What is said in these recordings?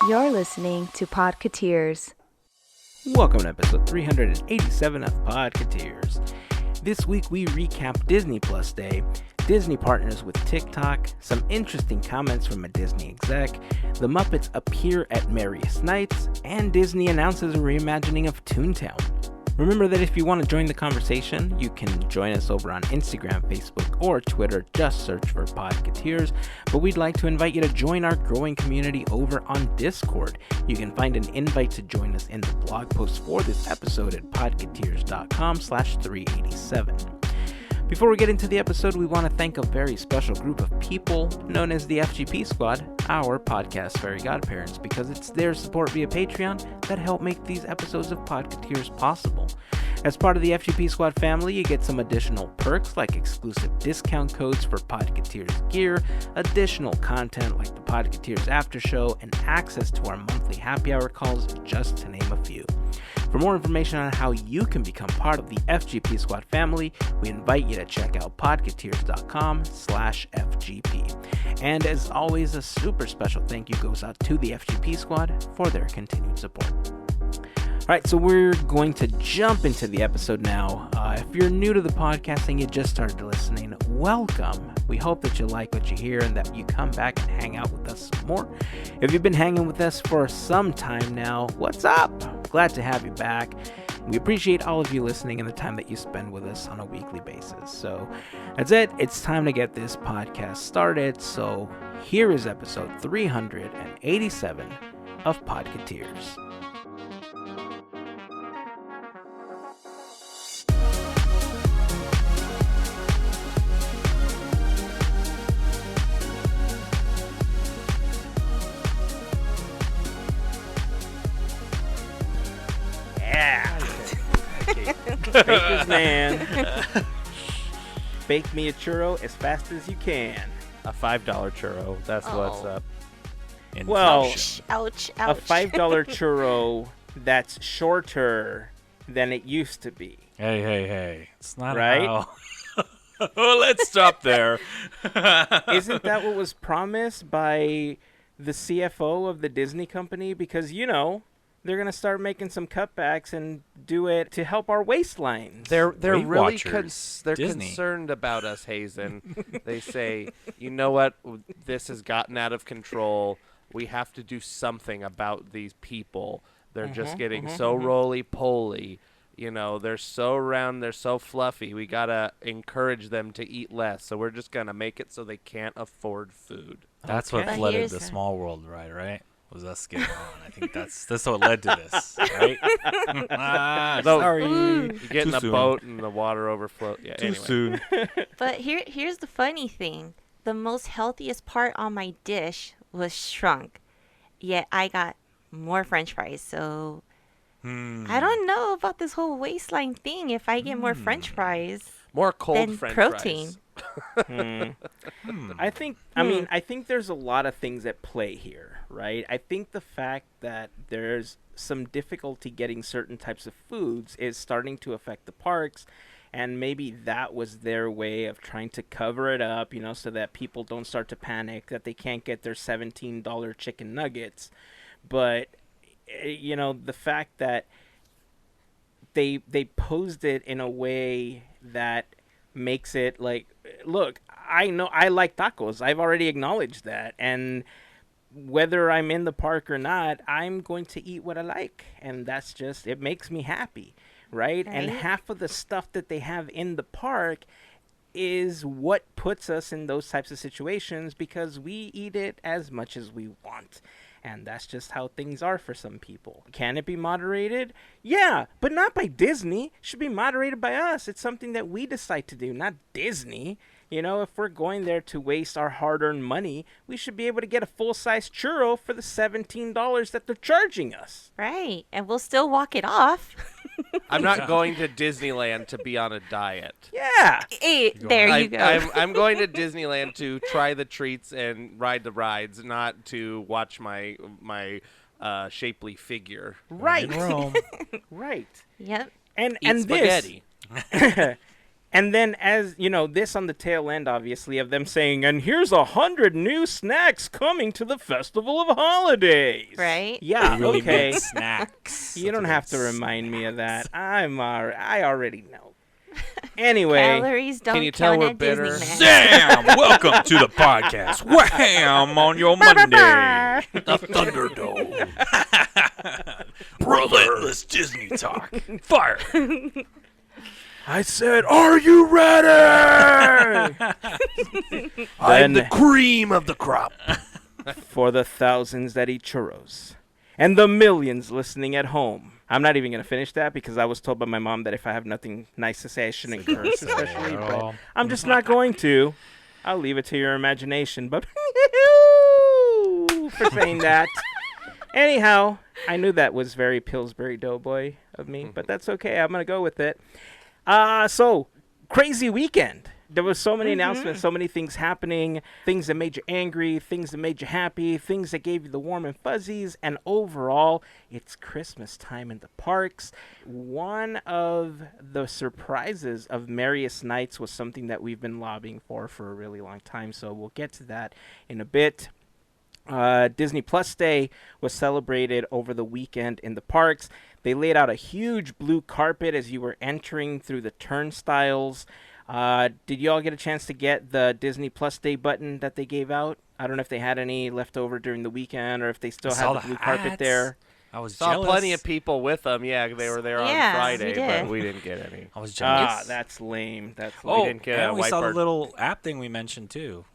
You're listening to Podketeers. Welcome to episode 387 of Podketeers. This week we recap Disney Plus Day, Disney partners with TikTok, some interesting comments from a Disney exec, the Muppets appear at Merriest Nights, and Disney announces a reimagining of Toontown. Remember that if you want to join the conversation, you can join us over on Instagram, Facebook, or Twitter. Just search for Podketeers. But we'd like to invite you to join our growing community over on Discord. You can find an invite to join us in the blog post for this episode at podketeers.com/387. Before we get into the episode, we want to thank a very special group of people known as the FGP Squad, our podcast Fairy Godparents, because it's their support via Patreon that help make these episodes of Podketeers possible. As part of the FGP Squad family, you get some additional perks like exclusive discount codes for Podketeers gear, additional content like the Podketeers After Show, and access to our monthly happy hour calls, just to name a few. For more information on how you can become part of the FGP Squad family, we invite you to check out podketeers.com/FGP. And as always, a super special thank you goes out to the FGP Squad for their continued support. Alright, so we're going to jump into the episode now. If you're new to the podcast and you just started listening, welcome. We hope that you like what you hear and that you come back and hang out with us some more. If you've been hanging with us for some time now, what's up? Glad to have you back. We appreciate all of you listening and the time that you spend with us on a weekly basis. So that's it. It's time to get this podcast started. So here is episode 387 of Podketeers. Baker's man. Bake me a churro as fast as you can. A $5 churro. That's what's up. Well, Ouch. a $5 churro that's shorter than it used to be. Hey. It's not right. How... Oh, let's stop there. Isn't that what was promised by the CFO of the Disney company? Because, you know, they're going to start making some cutbacks and do it to help our waistlines. They're Weight really Watchers, they're Disney. concerned about us, Heyzen. They say, you know what, this has gotten out of control. We have to do something about these people. They're just getting so roly-poly. You know, they're so round, they're so fluffy. We got to encourage them to eat less. So we're just going to make it so they can't afford food. That's Okay. what flooded the small world, right? Was us getting on. I think that's what led to this, right? Sorry. You get in Too a soon. boat and the water overflows. Yeah, Too anyway. soon. But here's the funny thing. The most healthiest part on my dish was shrunk. Yet I got more French fries. So I don't know about this whole waistline thing if I get more French fries More cold than French protein. fries. I think there's a lot of things at play here, right? I think the fact that there's some difficulty getting certain types of foods is starting to affect the parks, and maybe that was their way of trying to cover it up, you know, so that people don't start to panic that they can't get their $17 chicken nuggets. But you know, the fact that they posed it in a way that makes it like, look, I know I like tacos. I've already acknowledged that. And whether I'm in the park or not, I'm going to eat what I like. And that's just, it makes me happy, right? And half of the stuff that they have in the park is what puts us in those types of situations because we eat it as much as we want. And that's just how things are for some people. Can it be moderated? Yeah, but not by Disney. It should be moderated by us. It's something that we decide to do, not Disney. You know, if we're going there to waste our hard-earned money, we should be able to get a full-size churro for the $17 that they're charging us. Right. And we'll still walk it off. I'm not going to Disneyland to be on a diet. Yeah. Hey, there you go. I'm going to Disneyland to try the treats and ride the rides, not to watch my shapely figure. Right. In Rome. Right. Yep. And Eat and spaghetti. this And then, as you know, this on the tail end, obviously, of them saying, and here's 100 new snacks coming to the Festival of Holidays. Right? Yeah, Really okay. meant snacks. You don't have to remind me of that. I already know. Anyway. Calories don't Can you tell count we're at bitter? Disneyland. Sam, welcome to the podcast. Wham on your Monday. The Thunderdome. Relentless Disney talk. Fire. I said, are you ready? I'm the cream of the crop. For the thousands that eat churros and the millions listening at home. I'm not even going to finish that because I was told by my mom that if I have nothing nice to say, I shouldn't curse, especially. But I'm just not going to. I'll leave it to your imagination. But for saying that. Anyhow, I knew that was very Pillsbury Doughboy of me, but that's okay. I'm going to go with it. So, crazy weekend. There was so many announcements, so many things happening, things that made you angry, things that made you happy, things that gave you the warm and fuzzies, and overall, it's Christmas time in the parks. One of the surprises of Merriest Nights was something that we've been lobbying for a really long time, so we'll get to that in a bit. Disney Plus Day was celebrated over the weekend in the parks. They laid out a huge blue carpet as you were entering through the turnstiles. Did you all get a chance to get the Disney Plus Day button that they gave out? I don't know if they had any left over during the weekend or if they still had the blue carpet there. I was Saw jealous. plenty of people with them. Yeah, they were there on Yeah, Friday, we did. but we didn't get any. I was jealous. Ah, that's lame. That's We lame. didn't get and a we saw the whiteboard. little app thing we mentioned too.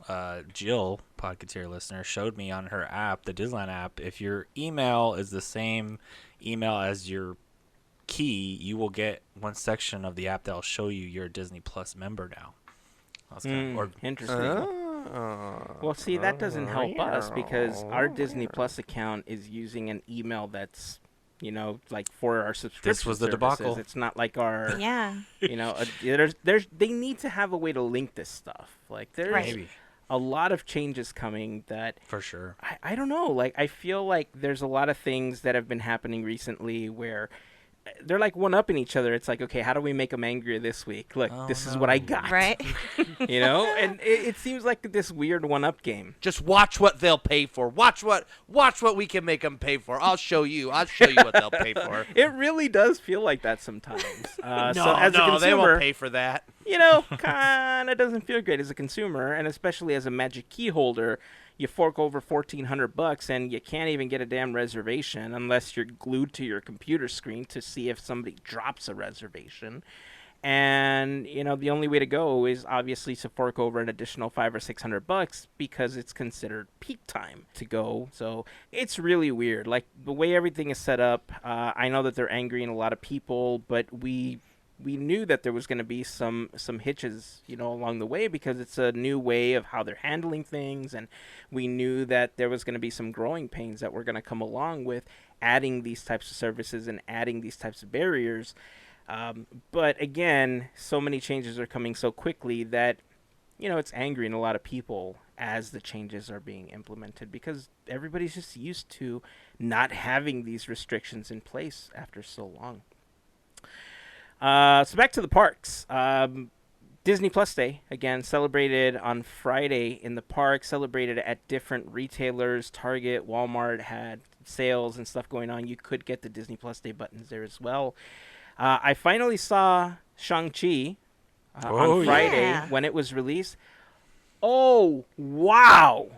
Jill, Podketeer listener, showed me on her app, the Disneyland app, if your email is the same email as your key, you will get one section of the app that'll show you you're a Disney Plus member now. That's kind of, Interesting. Well, see, that doesn't help us because our Disney Plus account is using an email that's, you know, like for our subscription This was the services. debacle. It's not like our, Yeah. you know, they need to have a way to link this stuff. Like, there's maybe a lot of changes coming that for sure. I don't know. Like, I feel like there's a lot of things that have been happening recently where they're like one-upping each other. It's like, okay, how do we make them angrier this week? Look, this is what I got. Right? You know? And it seems like this weird one-up game. Just watch what they'll pay for. Watch what we can make them pay for. I'll show you what they'll pay for. It really does feel like that sometimes. So as a they consumer, won't pay for that. you know, kind of doesn't feel great as a consumer, and especially as a Magic Key holder. You fork over $1,400 and you can't even get a damn reservation unless you're glued to your computer screen to see if somebody drops a reservation. And, you know, the only way to go is obviously to fork over an additional $500 or $600 because it's considered peak time to go. So it's really weird. Like, the way everything is set up, I know that they're angering a lot of people, but we knew that there was going to be some hitches, you know, along the way because it's a new way of how they're handling things, and we knew that there was going to be some growing pains that were going to come along with adding these types of services and adding these types of barriers. But again, so many changes are coming so quickly that, you know, it's angering a lot of people as the changes are being implemented because everybody's just used to not having these restrictions in place after so long. So back to the parks. Disney Plus Day, again, celebrated on Friday in the park, celebrated at different retailers. Target, Walmart had sales and stuff going on. You could get the Disney Plus Day buttons there as well. I finally saw Shang-Chi on Friday when it was released. Oh, wow.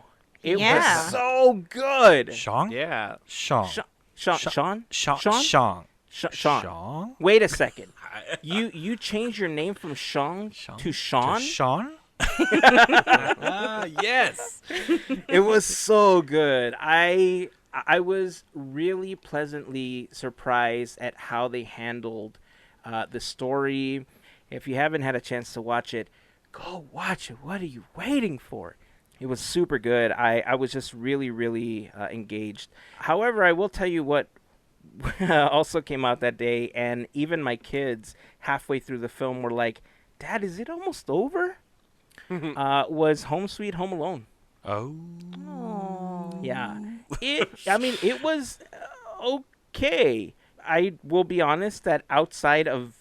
It was so good. Shang? Yeah. Shang. Sean? Sean? Wait a second. You changed your name from Sean to Sean? Sean? Yes. It was so good. I was really pleasantly surprised at how they handled the story. If you haven't had a chance to watch it, go watch it. What are you waiting for? It was super good. I was just really, really engaged. However, I will tell you what also came out that day, and even my kids halfway through the film were like, Dad, is it almost over? Was Home Sweet Home Alone. Oh. Yeah. It was okay. I will be honest that outside of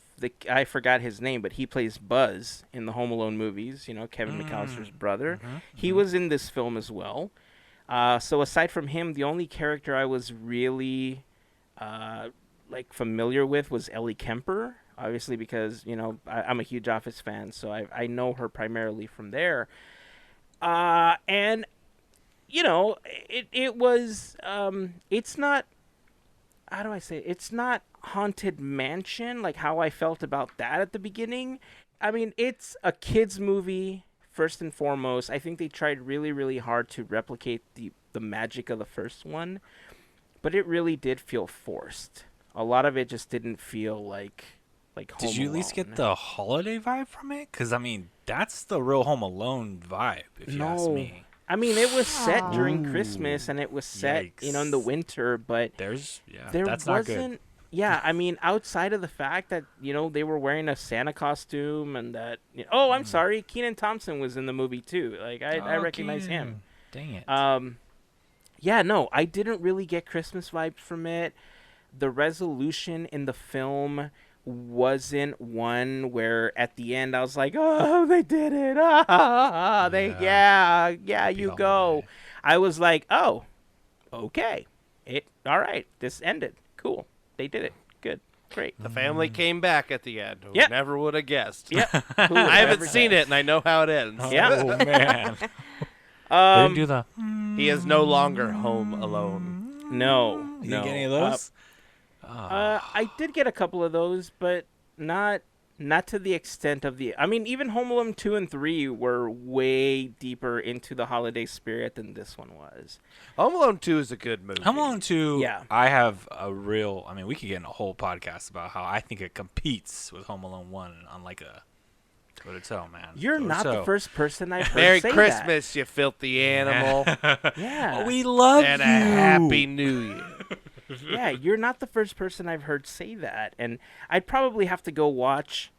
I forgot his name, but he plays Buzz in the Home Alone movies. You know, Kevin McAllister's brother. He was in this film as well. So aside from him, the only character I was really like familiar with was Ellie Kemper. Obviously, because I'm a huge Office fan, so I know her primarily from there. And it was it's not, how do I say it? It's not Haunted Mansion like how I felt about that at the beginning. I mean, it's a kids movie first and foremost. I think they tried really, really hard to replicate the magic of the first one, but it really did feel forced. A lot of it just didn't feel like Home Did you at least Alone. get the holiday vibe from it? Because I mean, that's the real Home Alone vibe, if you ask me. I mean, it was set during Christmas, and it was set, in the winter, but there that's not good. wasn't. Yeah, I mean, outside of the fact that they were wearing a Santa costume, and that I'm sorry, Kenan Thompson was in the movie too. Like I recognize him. Dang it. Yeah, no, I didn't really get Christmas vibes from it. The resolution in the film wasn't one where at the end I was like, oh, they did it. You go. I was like, oh, okay. All right, this ended. Cool. They did it. Good. Great. The family came back at the end. Yep. Never would have guessed. Yep. I haven't seen it, and I know how it ends. Yeah. Oh, man. They didn't do the... He is no longer home alone. No. You didn't get any of those? I did get a couple of those, but not to the extent of the... I mean, even Home Alone 2 and 3 were way deeper into the holiday spirit than this one was. Home Alone 2 is a good movie. Home Alone 2, Yeah. I have a real... I mean, we could get in a whole podcast about how I think it competes with Home Alone 1 on like a... Toe-to-toe, man. You're not the first person I've heard Merry say Christmas, you filthy animal. that. Yeah. We love and you. a Happy New Year. Yeah, you're not the first person I've heard say that. And I'd probably have to go watch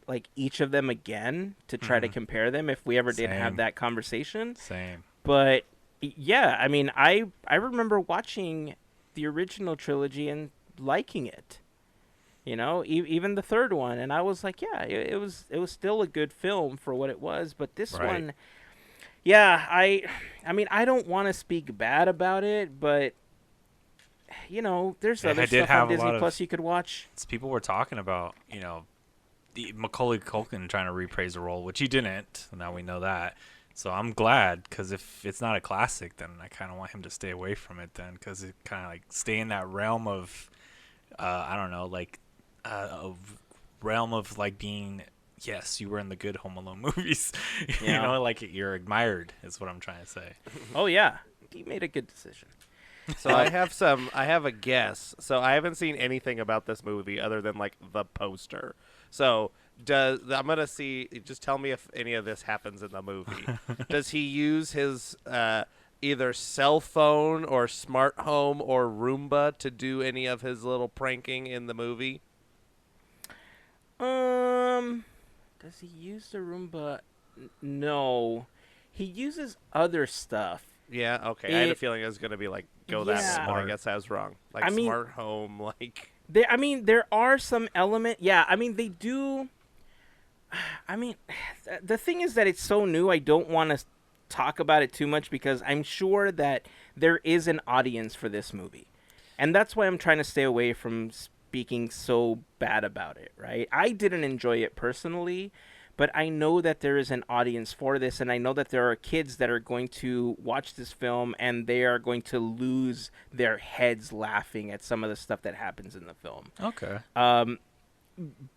like each of them again to try to compare them if we ever did have Same. that conversation. Same. But yeah, I mean, I remember watching the original trilogy and liking it. Even the third one, and I was like, yeah, it was still a good film for what it was, but this one, yeah, I mean, I don't want to speak bad about it, but there's other stuff on Disney Plus you could watch. People were talking about, the Macaulay Culkin trying to reprise the role, which he didn't. Now we know that. So I'm glad, because if it's not a classic, then I kind of want him to stay away from it then, because it kind of like stay in that realm of, I don't know, like, a realm of like being, yes, you were in the good Home Alone movies. Like you're admired is what I'm trying to say. Oh yeah, he made a good decision. So I have a guess. So I haven't seen anything about this movie other than like the poster. So I'm gonna see. Just tell me if any of this happens in the movie. Does he use his either cell phone or smart home or Roomba to do any of his little pranking in the movie? Does he use the Roomba? No, he uses other stuff. Yeah, okay. I had a feeling it was gonna be like that way, but I guess I was wrong. Like smart home, like. There are some element. Yeah, I mean, they do. I mean, the thing is that it's so new. I don't want to talk about it too much because I'm sure that there is an audience for this movie, and that's why I'm trying to stay away from speaking so bad about it. Right? I didn't enjoy it personally, but I know that there is an audience for this, and I know that there are kids that are going to watch this film and they are going to lose their heads laughing at some of the stuff that happens in the film. Okay.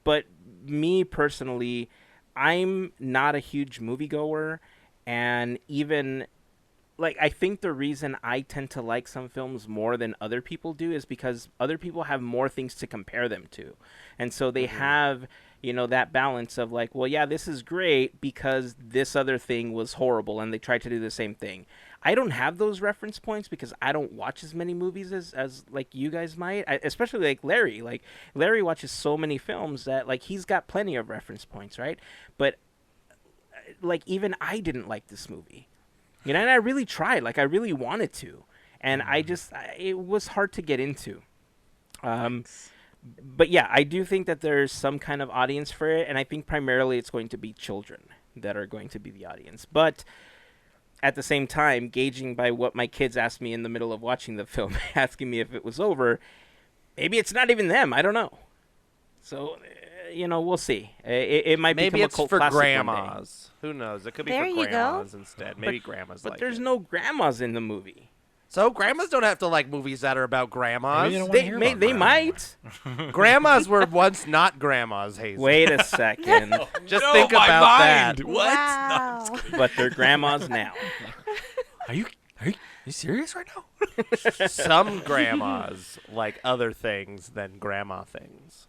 But me personally, I'm not a huge moviegoer, and even like I think the reason I tend to like some films more than other people do is because other people have more things to compare them to, and so they have that balance of like, well, yeah, this is great because this other thing was horrible, and they tried to do the same thing. I don't have those reference points because I don't watch as many movies as like you guys might, especially like Larry. Like Larry watches so many films that like he's got plenty of reference points, right? But like even I didn't like this movie, and I really tried, like I really wanted to, and it was hard to get into. but yeah, I do think that there's some kind of audience for it, and I think primarily it's going to be children that are going to be the audience. But at the same time, gauging by what my kids asked me in the middle of watching the film, asking me if it was over, maybe it's not even them. I don't know. So, we'll see. It might Maybe become it's a cult for classic one day. grandmas. Who knows? It could be There for you go. grandmas instead. Maybe grandmas But like there's it. no grandmas in the movie. So grandmas don't have to like movies that are about grandmas. Maybe they don't wanna hear about They grandma. might. Grandmas were once not grandmas, Heyzen. Wait a second. Just No, think my about mind. that. What? Wow. But they're grandmas now. Are you serious right now? Some grandmas like other things than grandma things.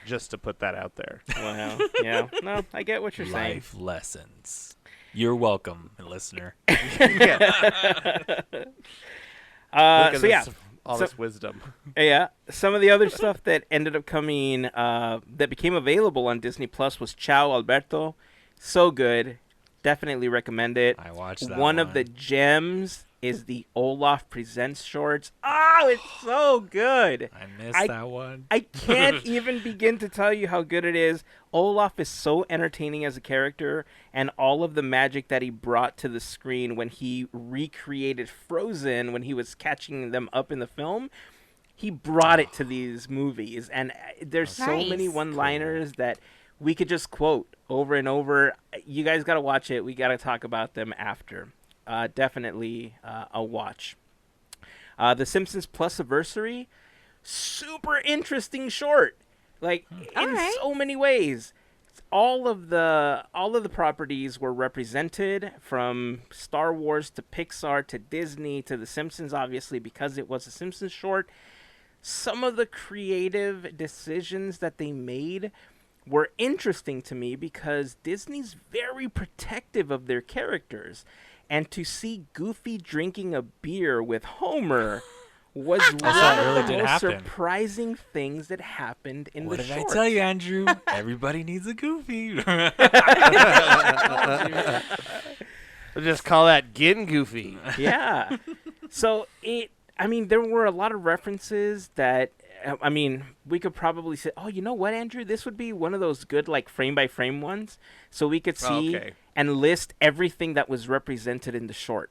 Just to put that out there. Well, yeah. No, I get what you're saying. Life lessons. You're welcome, listener. Look at So yeah, this, all this wisdom. yeah. Some of the other stuff that ended up coming, that became available on Disney Plus was Ciao Alberto. So good. Definitely recommend it. I watched that One of the gems is the Olaf Presents shorts. Oh, it's so good. I missed that one. I can't even begin to tell you how good it is. Olaf is so entertaining as a character, and all of the magic that he brought to the screen when he recreated Frozen, when he was catching them up in the film, he brought it to these movies. And there's so many Nice. one-liners that we could just quote over and over. You guys got to watch it. We got to talk about them after. Definitely a watch. The Simpsons Plusiversary, super interesting short. Like in Alright. so many ways. All of the properties were represented, from Star Wars to Pixar to Disney to The Simpsons, obviously, because it was a Simpsons short. Some of the creative decisions that they made were interesting to me because Disney's very protective of their characters. And to see Goofy drinking a beer with Homer was one that really of the did most happen. surprising things that happened in What the did short. I tell you, Andrew? Everybody needs a Goofy. We'll just call that getting goofy. Yeah. So there were a lot of references that, we could probably say, oh, you know what, Andrew? This would be one of those good, like, frame-by-frame ones. So we could see Okay. and list everything that was represented in the short.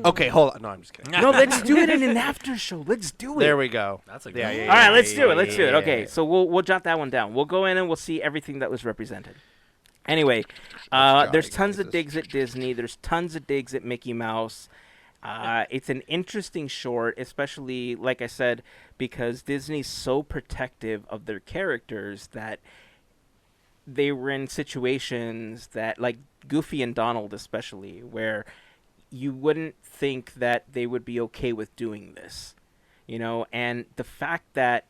Okay, hold on. No, I'm just kidding. No, let's do it in an after show. Let's do it. There we go. That's a good Yeah, one. yeah, All right, yeah, let's do yeah, it. Let's do it. yeah, Okay, yeah. so we'll jot that one down. We'll go in and we'll see everything that was represented. Anyway, jolly, there's tons of guys. digs at Disney. There's tons of digs at Mickey Mouse. It's an interesting short, especially, like I said, because Disney's so protective of their characters that they were in situations that, like Goofy and Donald especially, where you wouldn't think that they would be okay with doing this, and the fact that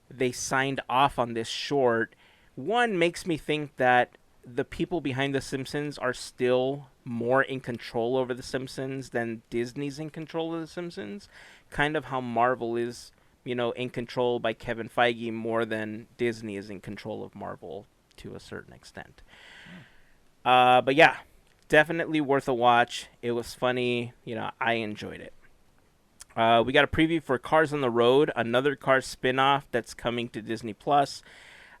they signed off on this short, one, makes me think that the people behind The Simpsons are still more in control over The Simpsons than Disney's in control of The Simpsons, kind of how Marvel is, in control by Kevin Feige more than Disney is in control of Marvel to a certain extent. But yeah, definitely worth a watch. It was funny. I enjoyed it. We got a preview for Cars on the Road, another Cars spin-off that's coming to Disney Plus.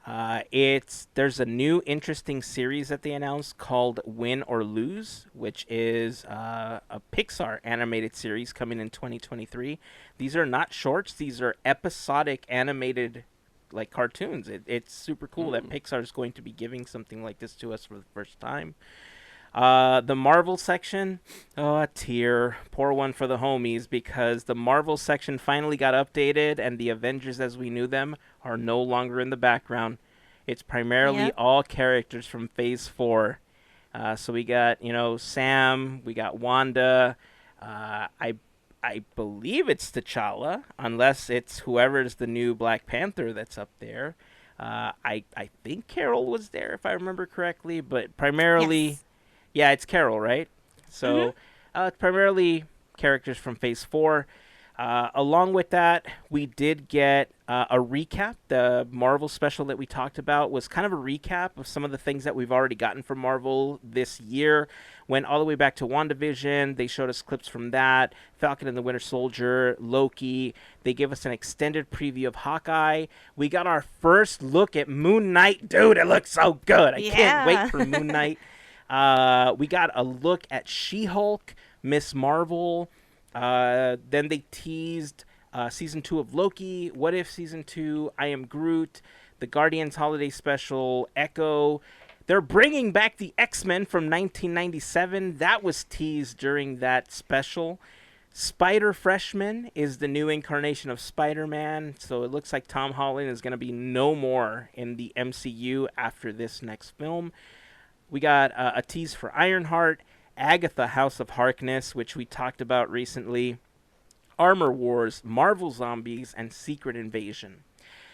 There's a new interesting series that they announced called Win or Lose, which is a Pixar animated series coming in 2023. These are not shorts; these are episodic animated, like, cartoons. It's super cool that Pixar is going to be giving something like this to us for the first time. The Marvel section, a tear. Poor one for the homies, because the Marvel section finally got updated and the Avengers as we knew them are no longer in the background. It's primarily Yep. all characters from Phase 4. So we got, Sam, we got Wanda, I believe it's T'Challa, unless it's whoever's the new Black Panther that's up there. I think Carol was there, if I remember correctly, but primarily... Yes. Yeah, it's Carol, right? So it's primarily characters from Phase 4. Along with that, we did get a recap. The Marvel special that we talked about was kind of a recap of some of the things that we've already gotten from Marvel this year. Went all the way back to WandaVision. They showed us clips from that. Falcon and the Winter Soldier, Loki. They gave us an extended preview of Hawkeye. We got our first look at Moon Knight. Dude, it looks so good. I can't wait for Moon Knight. We got a look at She-Hulk, Miss Marvel. Then they teased Season 2 of Loki, What If Season 2, I Am Groot, the Guardians Holiday Special, Echo. They're bringing back the X-Men from 1997. That was teased during that special. Spider-Freshman is the new incarnation of Spider-Man, so it looks like Tom Holland is going to be no more in the MCU after this next film. We got a tease for Ironheart, Agatha, House of Harkness, which we talked about recently, Armor Wars, Marvel Zombies, and Secret Invasion.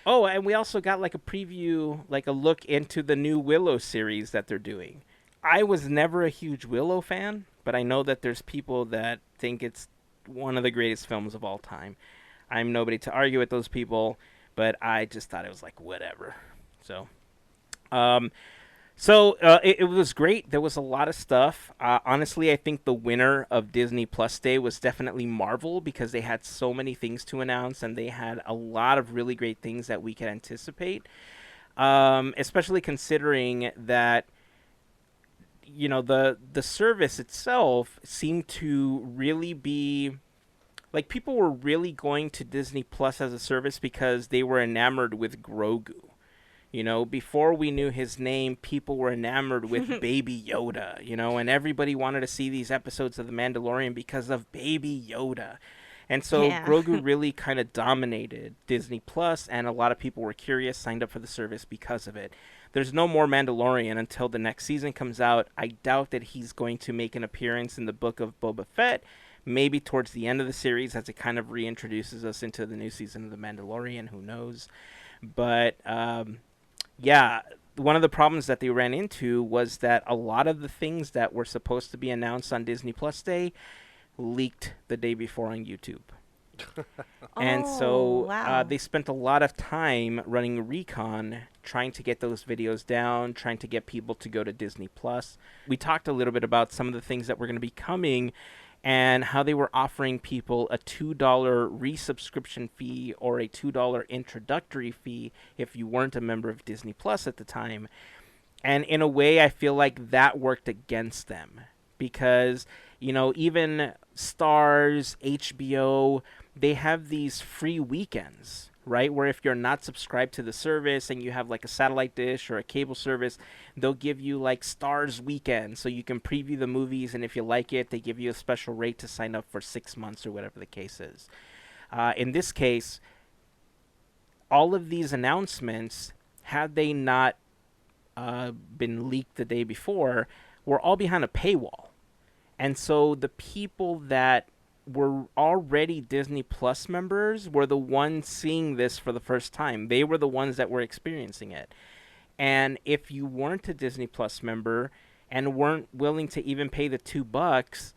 Oh, and we also got like a preview, like a look into the new Willow series that they're doing. I was never a huge Willow fan, but I know that there's people that think it's one of the greatest films of all time. I'm nobody to argue with those people, but I just thought it was like whatever. So, it was great. There was a lot of stuff. Honestly, I think the winner of Disney Plus Day was definitely Marvel because they had so many things to announce and they had a lot of really great things that we could anticipate. Especially considering that, you know, the service itself seemed to really be like people were really going to Disney Plus as a service because they were enamored with Grogu. You know, before we knew his name, people were enamored with Baby Yoda, you know, and everybody wanted to see these episodes of The Mandalorian because of Baby Yoda. And so Grogu really kind of dominated Disney Plus, and a lot of people were curious, signed up for the service because of it. There's no more Mandalorian until the next season comes out. I doubt that he's going to make an appearance in the book of Boba Fett, maybe towards the end of the series as it kind of reintroduces us into the new season of The Mandalorian. Who knows? But, yeah, one of the problems that they ran into was that a lot of the things that were supposed to be announced on Disney Plus Day leaked the day before on YouTube. And so they spent a lot of time running recon, trying to get those videos down, trying to get people to go to Disney Plus. We talked a little bit about some of the things that were going to be coming and how they were offering people a $2 resubscription fee or a $2 introductory fee if you weren't a member of Disney Plus at the time. And in a way, I feel like that worked against them because, you know, even Starz, HBO, they have these free weekends, right? Where if you're not subscribed to the service and you have like a satellite dish or a cable service, they'll give you like Starz weekend so you can preview the movies, and if you like it, they give you a special rate to sign up for 6 months or whatever the case is. In this case, all of these announcements, had they not been leaked the day before, were all behind a paywall. And so the people that were already Disney Plus members were the ones seeing this for the first time. They were the ones that were experiencing it. And if you weren't a Disney Plus member and weren't willing to even pay the $2,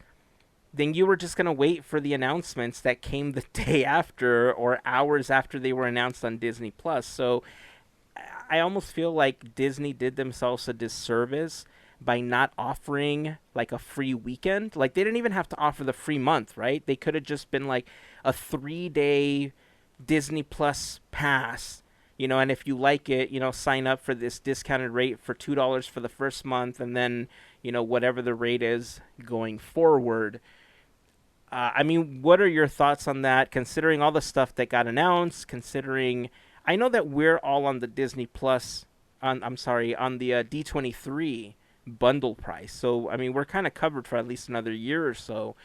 then you were just going to wait for the announcements that came the day after or hours after they were announced on Disney Plus. So I almost feel like Disney did themselves a disservice by not offering like a free weekend. Like they didn't even have to offer the free month, right? They could have just been like a 3-day Disney Plus pass, you know, and if you like it, you know, sign up for this discounted rate for $2 for the first month, and then, you know, whatever the rate is going forward. I mean, what are your thoughts on that, considering all the stuff that got announced, considering, I know that we're all on the Disney Plus, on the D23 bundle price. So, I mean, we're kind of covered for at least another year or so.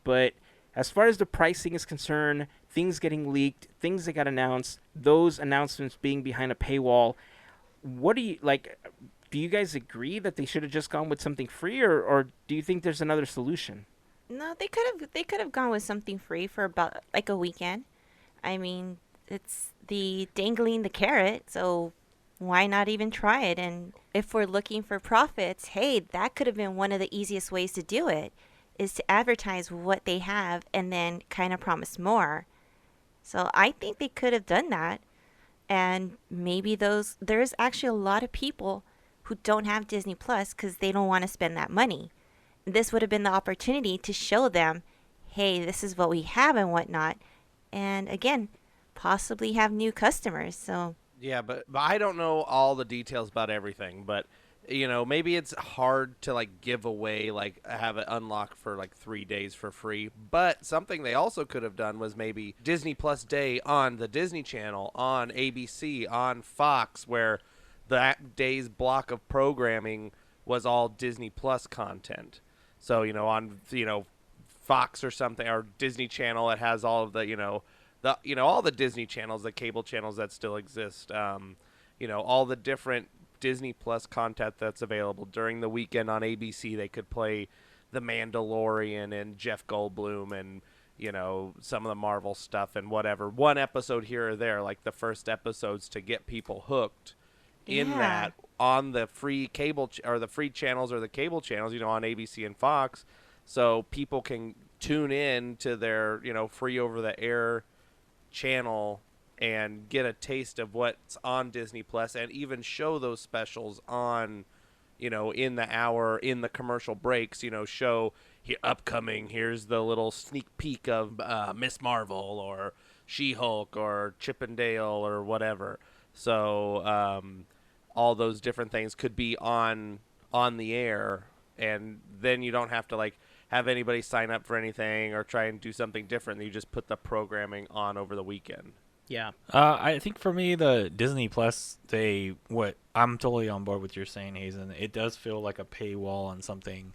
But as far as the pricing is concerned, things getting leaked, things that got announced, those announcements being behind a paywall, what do you, like, do you guys agree that they should have just gone with something free, or do you think there's another solution? No, they could have gone with something free for about like a weekend. I mean, it's the dangling the carrot, so why not even try it? And if we're looking for profits, hey, that could have been one of the easiest ways to do it, is to advertise what they have and then kind of promise more. So I think they could have done that. And maybe there's actually a lot of people who don't have Disney Plus because they don't want to spend that money. This would have been the opportunity to show them, hey, this is what we have and whatnot. And again, possibly have new customers. So Yeah, but I don't know all the details about everything, but maybe it's hard to like give away, like have it unlocked for like 3 days for free. But something they also could have done was maybe Disney Plus Day on the Disney Channel, on ABC, on Fox, where that day's block of programming was all Disney Plus content. So, on Fox or something, or Disney Channel, it has all of all the Disney channels, the cable channels that still exist. All the different Disney Plus content that's available during the weekend on ABC. They could play The Mandalorian and Jeff Goldblum and some of the Marvel stuff and whatever. One episode here or there, like the first episodes, to get people hooked in that on the free cable or the free channels or the cable channels, on ABC and Fox, so people can tune in to their free over the air channel and get a taste of what's on Disney Plus, and even show those specials on, in the hour, in the commercial breaks, show upcoming, here's the little sneak peek of Miss Marvel or She-Hulk or Chip and Dale or whatever. So all those different things could be on the air, and then you don't have to like have anybody sign up for anything or try and do something different. You just put the programming on over the weekend. Yeah. I think for me, the Disney Plus, I'm totally on board with you saying, Heyzen. It does feel like a paywall on something.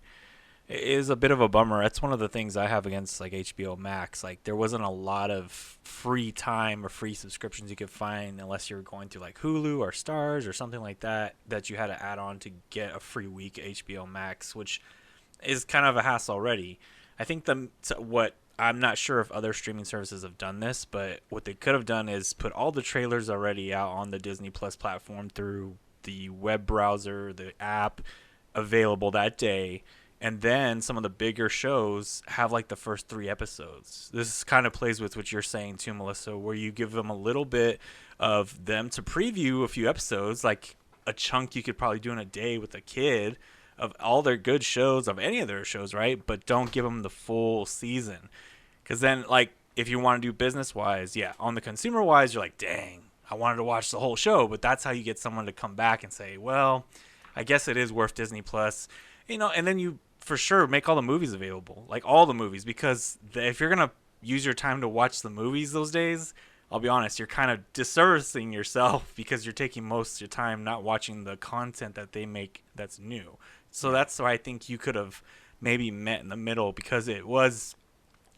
It is a bit of a bummer. That's one of the things I have against like HBO Max. Like there wasn't a lot of free time or free subscriptions you could find unless you were going to like Hulu or Stars or something like that you had to add on to get a free week of HBO Max, which is kind of a hassle already. I think what I'm not sure if other streaming services have done this, but what they could have done is put all the trailers already out on the Disney Plus platform through the web browser, the app available that day, and then some of the bigger shows have like the first 3 episodes. This kind of plays with what you're saying too, Melissa, where you give them a little bit of them to preview a few episodes, like a chunk you could probably do in a day with a kid of all their good shows, of any of their shows, right? But don't give them the full season. Because then, like, if you want to do business-wise, yeah, on the consumer-wise, you're like, dang, I wanted to watch the whole show. But that's how you get someone to come back and say, well, I guess it is worth Disney Plus. And then you, for sure, make all the movies available. Like, all the movies. Because if you're going to use your time to watch the movies those days, I'll be honest, you're kind of disservicing yourself because you're taking most of your time not watching the content that they make that's new. So that's why I think you could have maybe met in the middle, because it was,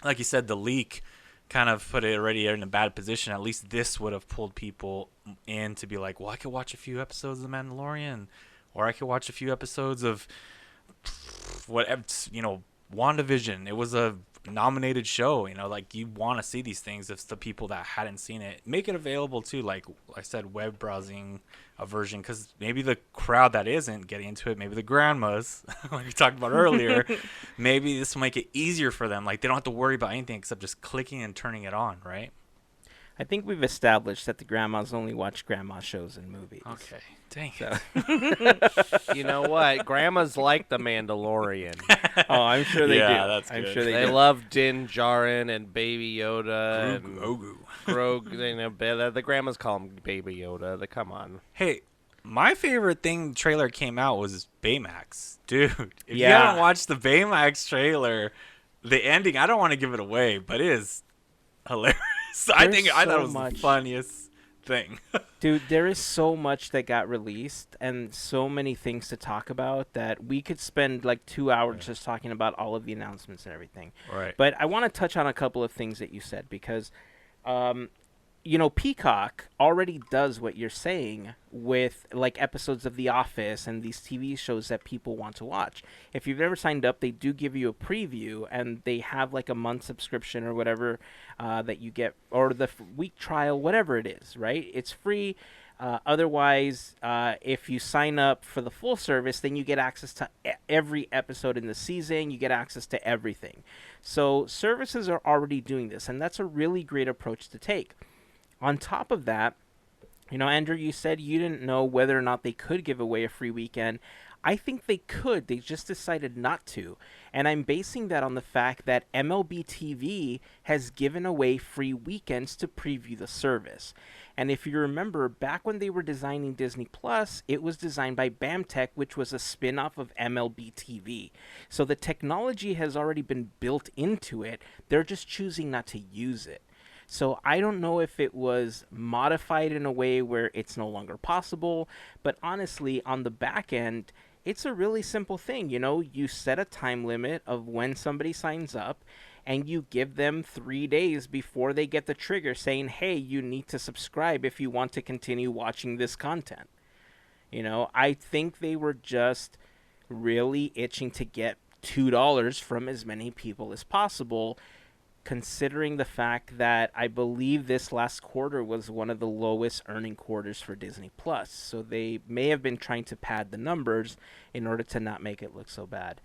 like you said, the leak kind of put it already in a bad position. At least this would have pulled people in to be like, well, I could watch a few episodes of The Mandalorian, or I could watch a few episodes of whatever, WandaVision. It was a nominated show, like you want to see these things. If the people that hadn't seen it, make it available too, like I said, web browsing a version, because maybe the crowd that isn't getting into it, maybe the grandmas like we talked about earlier, maybe this will make it easier for them. Like they don't have to worry about anything except just clicking and turning it on, right? I think we've established that the grandmas only watch grandma shows and movies. Okay. Dang. So. You know what? Grandmas like The Mandalorian. Oh, I'm sure they do. That's I'm good. sure They do. love Din Djarin and Baby Yoda and Grogu. The grandmas call him Baby Yoda. Come on. Hey, my favorite trailer came out was Baymax. Dude, if you haven't watched the Baymax trailer, the ending, I don't want to give it away, but it is hilarious. I thought it was the funniest thing. Dude, there is so much that got released and so many things to talk about that we could spend like 2 hours just talking about all of the announcements and everything. Right. But I want to touch on a couple of things that you said, because Peacock already does what you're saying with like episodes of The Office and these TV shows that people want to watch. If you've never signed up, they do give you a preview, and they have like a month subscription or whatever that you get, or the week trial, whatever it is, right? It's free. Otherwise, if you sign up for the full service, then you get access to every episode in the season. You get access to everything. So services are already doing this, and that's a really great approach to take. On top of that, Andrew, you said you didn't know whether or not they could give away a free weekend. I think they could. They just decided not to. And I'm basing that on the fact that MLB TV has given away free weekends to preview the service. And if you remember, back when they were designing Disney Plus, it was designed by BAMTech, which was a spin-off of MLB TV. So the technology has already been built into it. They're just choosing not to use it. So I don't know if it was modified in a way where it's no longer possible, but honestly, on the back end, it's a really simple thing. You set a time limit of when somebody signs up, and you give them 3 days before they get the trigger saying, hey, you need to subscribe if you want to continue watching this content. I think they were just really itching to get $2 from as many people as possible, considering the fact that I believe this last quarter was one of the lowest earning quarters for Disney Plus. So they may have been trying to pad the numbers in order to not make it look so bad.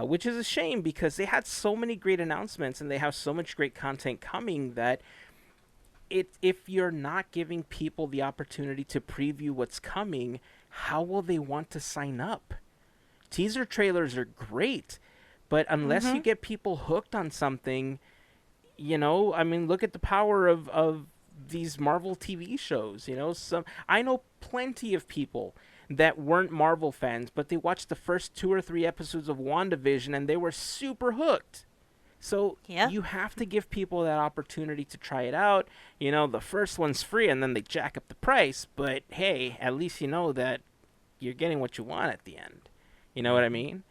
Which is a shame because they had so many great announcements and they have so much great content coming that if you're not giving people the opportunity to preview what's coming, how will they want to sign up? Teaser trailers are great, but unless you get people hooked on something, look at the power of these Marvel TV shows. I know plenty of people that weren't Marvel fans, but they watched the first 2 or 3 episodes of WandaVision and they were super hooked. So you have to give people that opportunity to try it out. The first one's free and then they jack up the price, but hey, at least you know that you're getting what you want at the end. You know what I mean?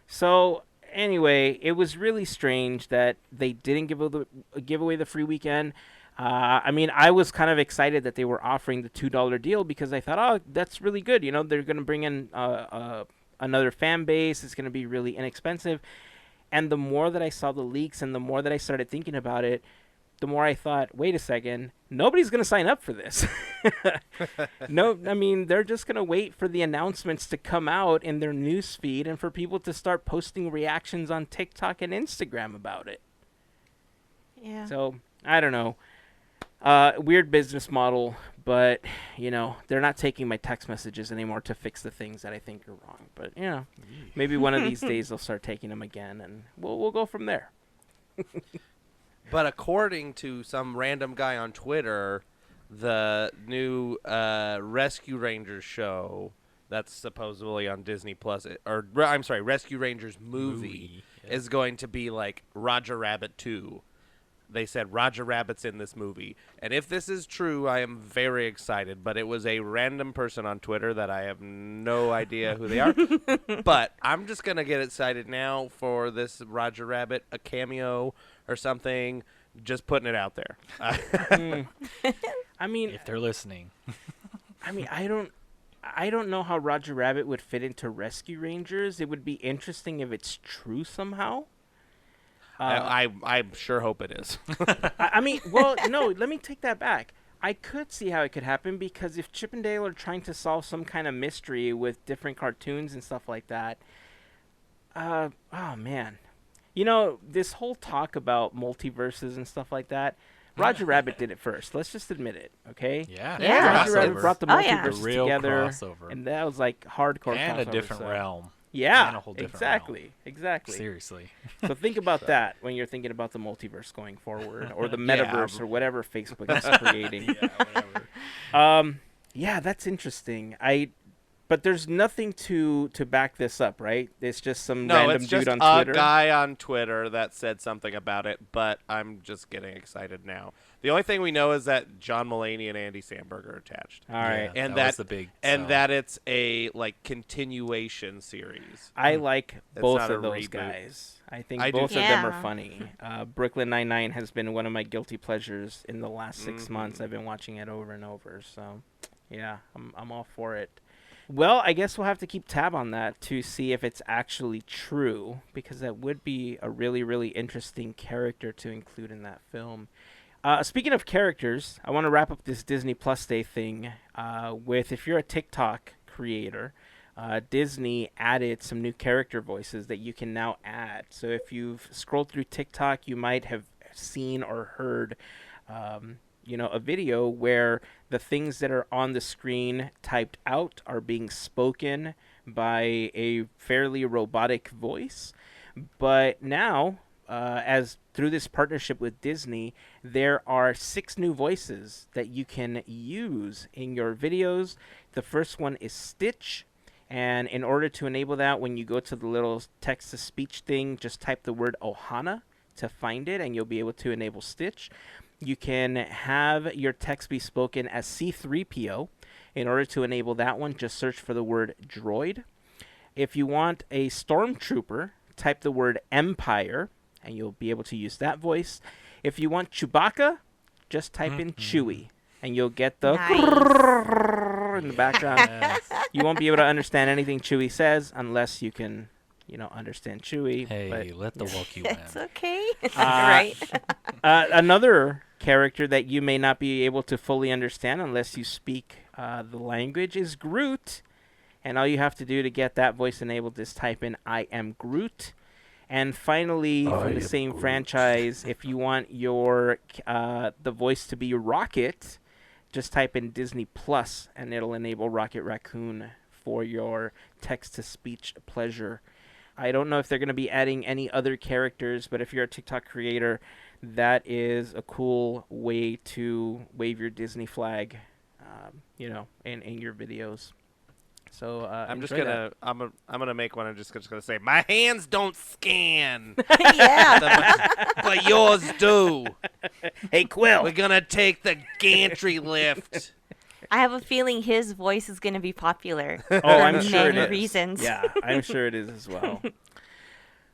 So anyway, it was really strange that they didn't give away the free weekend. I was kind of excited that they were offering the $2 deal because I thought, oh, that's really good. They're going to bring in another fan base. It's going to be really inexpensive. And the more that I saw the leaks and the more that I started thinking about it, the more I thought, wait a second, nobody's going to sign up for this. No, they're just going to wait for the announcements to come out in their news feed and for people to start posting reactions on TikTok and Instagram about it. Yeah. So, I don't know. Weird business model, but, they're not taking my text messages anymore to fix the things that I think are wrong. But, maybe one of these days they'll start taking them again, and we'll go from there. But according to some random guy on Twitter, the new Rescue Rangers show that's supposedly on Disney Plus, Rescue Rangers movie is going to be like Roger Rabbit 2. They said Roger Rabbit's in this movie. And if this is true, I am very excited. But it was a random person on Twitter that I have no idea who they are. But I'm just going to get excited now for this Roger Rabbit, a cameo or something. Just putting it out there. If they're listening. I don't know how Roger Rabbit would fit into Rescue Rangers. It would be interesting if it's true somehow. I sure hope it is. No, let me take that back. I could see how it could happen because if Chip and Dale are trying to solve some kind of mystery with different cartoons and stuff like that, oh man. This whole talk about multiverses and stuff like that, Roger Rabbit did it first. Let's just admit it, okay? Yeah. Roger Rabbit brought the multiverses The real together, crossover. and that was like hardcore and crossover, a different realm. Yeah, and a whole different exactly. Seriously. So think about that when you're thinking about the multiverse going forward, or the metaverse, or whatever Facebook is creating. That's interesting. But there's nothing to back this up, right? It's just some random dude on Twitter. A guy on Twitter that said something about it, but I'm just getting excited now. The only thing we know is that John Mulaney and Andy Samberg are attached. All right. And that's the big and that it's a continuation series. I like both not of a those reboot. guys. I think I do both too. of them Yeah. are funny. Brooklyn Nine-Nine has been one of my guilty pleasures in the last 6 months. I've been watching it over and over. So, yeah, I'm all for it. Well, I guess we'll have to keep tab on that to see if it's actually true, because that would be a really, really interesting character to include in that film. Speaking of characters, I want to wrap up this Disney Plus Day thing with, if you're a TikTok creator, Disney added some new character voices that you can now add. So if you've scrolled through TikTok, you might have seen or heard a video where the things that are on the screen typed out are being spoken by a fairly robotic voice. But now, as through this partnership with Disney, there are 6 new voices that you can use in your videos. The first one is Stitch. And in order to enable that, when you go to the little text-to-speech thing, just type the word Ohana to find it, and you'll be able to enable Stitch. You can have your text be spoken as C3PO. In order to enable that one, just search for the word droid. If you want a stormtrooper, type the word Empire, and you'll be able to use that voice. If you want Chewbacca, just type in Chewie, and you'll get the in the background. Yes. You won't be able to understand anything Chewie says unless you can, understand Chewie. Hey, but, let the Wookiee win. It's okay. Right. Another character that you may not be able to fully understand unless you speak the language is Groot. And all you have to do to get that voice enabled is type in I am Groot. And finally, from the same franchise, if you want your the voice to be Rocket, just type in Disney Plus, and it'll enable Rocket Raccoon for your text-to-speech pleasure. I don't know if they're going to be adding any other characters, but if you're a TikTok creator, that is a cool way to wave your Disney flag, in your videos. So I'm just enjoy gonna I'm gonna make one. I'm just gonna say my hands don't scan, Yeah. but yours do. Hey, Quill. We're gonna take the gantry lift. I have a feeling his voice is going to be popular. Oh, for I'm sure it many is. reasons. Yeah, I'm sure it is as well.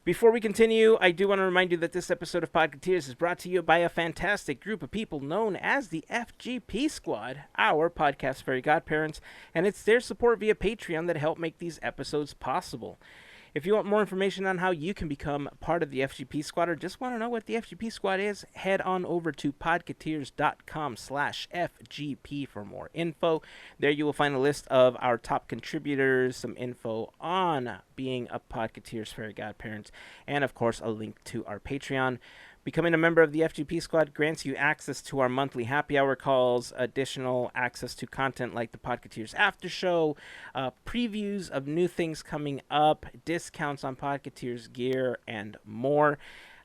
Before we continue, I do want to remind you that this episode of Podketeers is brought to you by a fantastic group of people known as the FGP Squad, our podcast Fairy Godparents, and it's their support via Patreon that help make these episodes possible. If you want more information on how you can become part of the FGP Squad or just want to know what the FGP Squad is, head on over to podketeers.com/FGP for more info. There you will find a list of our top contributors, some info on being a Podketeers Fairy Godparents, and of course a link to our Patreon. Becoming a member of the FGP Squad grants you access to our monthly happy hour calls, additional access to content like the Podketeers After Show, previews of new things coming up, discounts on Podketeers gear, and more.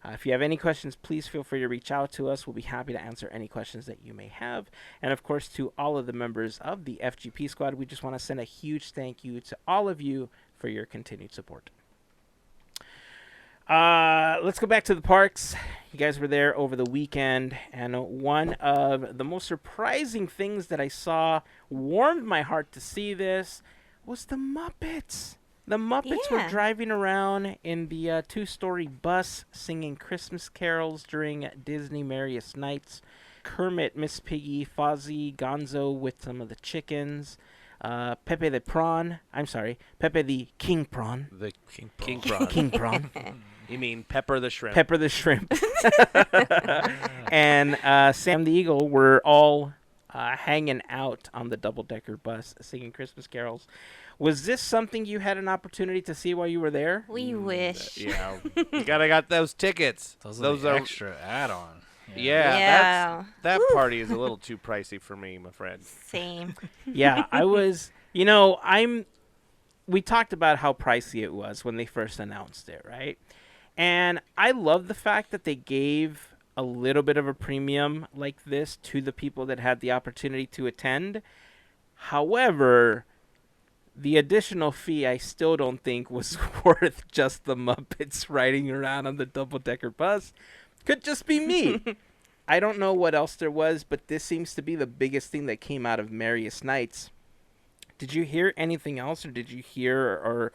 If you have any questions, please feel free to reach out to us. We'll be happy to answer any questions that you may have. And of course, to all of the members of the FGP Squad, we just want to send a huge thank you to all of you for your continued support. Let's go back to the parks. You guys were there over the weekend, and one of the most surprising things that I saw, warmed my heart to see this, was the Muppets. The Muppets were driving around in the 2-story bus singing Christmas carols during Disney Merriest Nights. Kermit, Miss Piggy, Fozzie, Gonzo with some of the chickens. Pepe the King Prawn. The King Prawn. King Prawn. You mean Pepper the Shrimp? Pepper the Shrimp. And Sam the Eagle were all hanging out on the double-decker bus singing Christmas carols. Was this something you had an opportunity to see while you were there? We wish. Yeah. You gotta got those tickets. Those are extra add-on. Yeah. That party is a little too pricey for me, my friend. Same. Yeah, I was, we talked about how pricey it was when they first announced it, right? And I love the fact that they gave a little bit of a premium like this to the people that had the opportunity to attend. However, the additional fee I still don't think was worth just the Muppets riding around on the double-decker bus. Could just be me. I don't know what else there was, but this seems to be the biggest thing that came out of Merriest Nights. Did you hear anything else, or did you hear or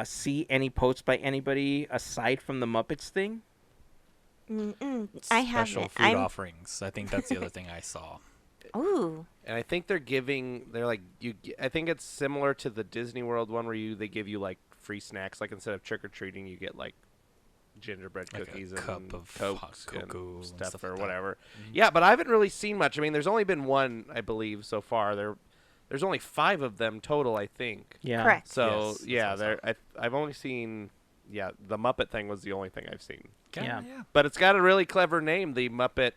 see any posts by anybody aside from the Muppets thing? I haven't. Special food offerings. I think that's the other thing I saw. Ooh. And I think I think it's similar to the Disney World one where they give you like free snacks. Like instead of trick-or-treating, you get like gingerbread Like cookies a and cup of Cokes hot cocoa and and stuff or like whatever. Mm-hmm. Yeah, but I haven't really seen much. I mean, there's only been one, I believe, so far. There's only 5 of them total, I think. Yeah. Correct. So Yes, I've only seen, the Muppet thing was the only thing I've seen. Yeah. But it's got a really clever name, the Muppet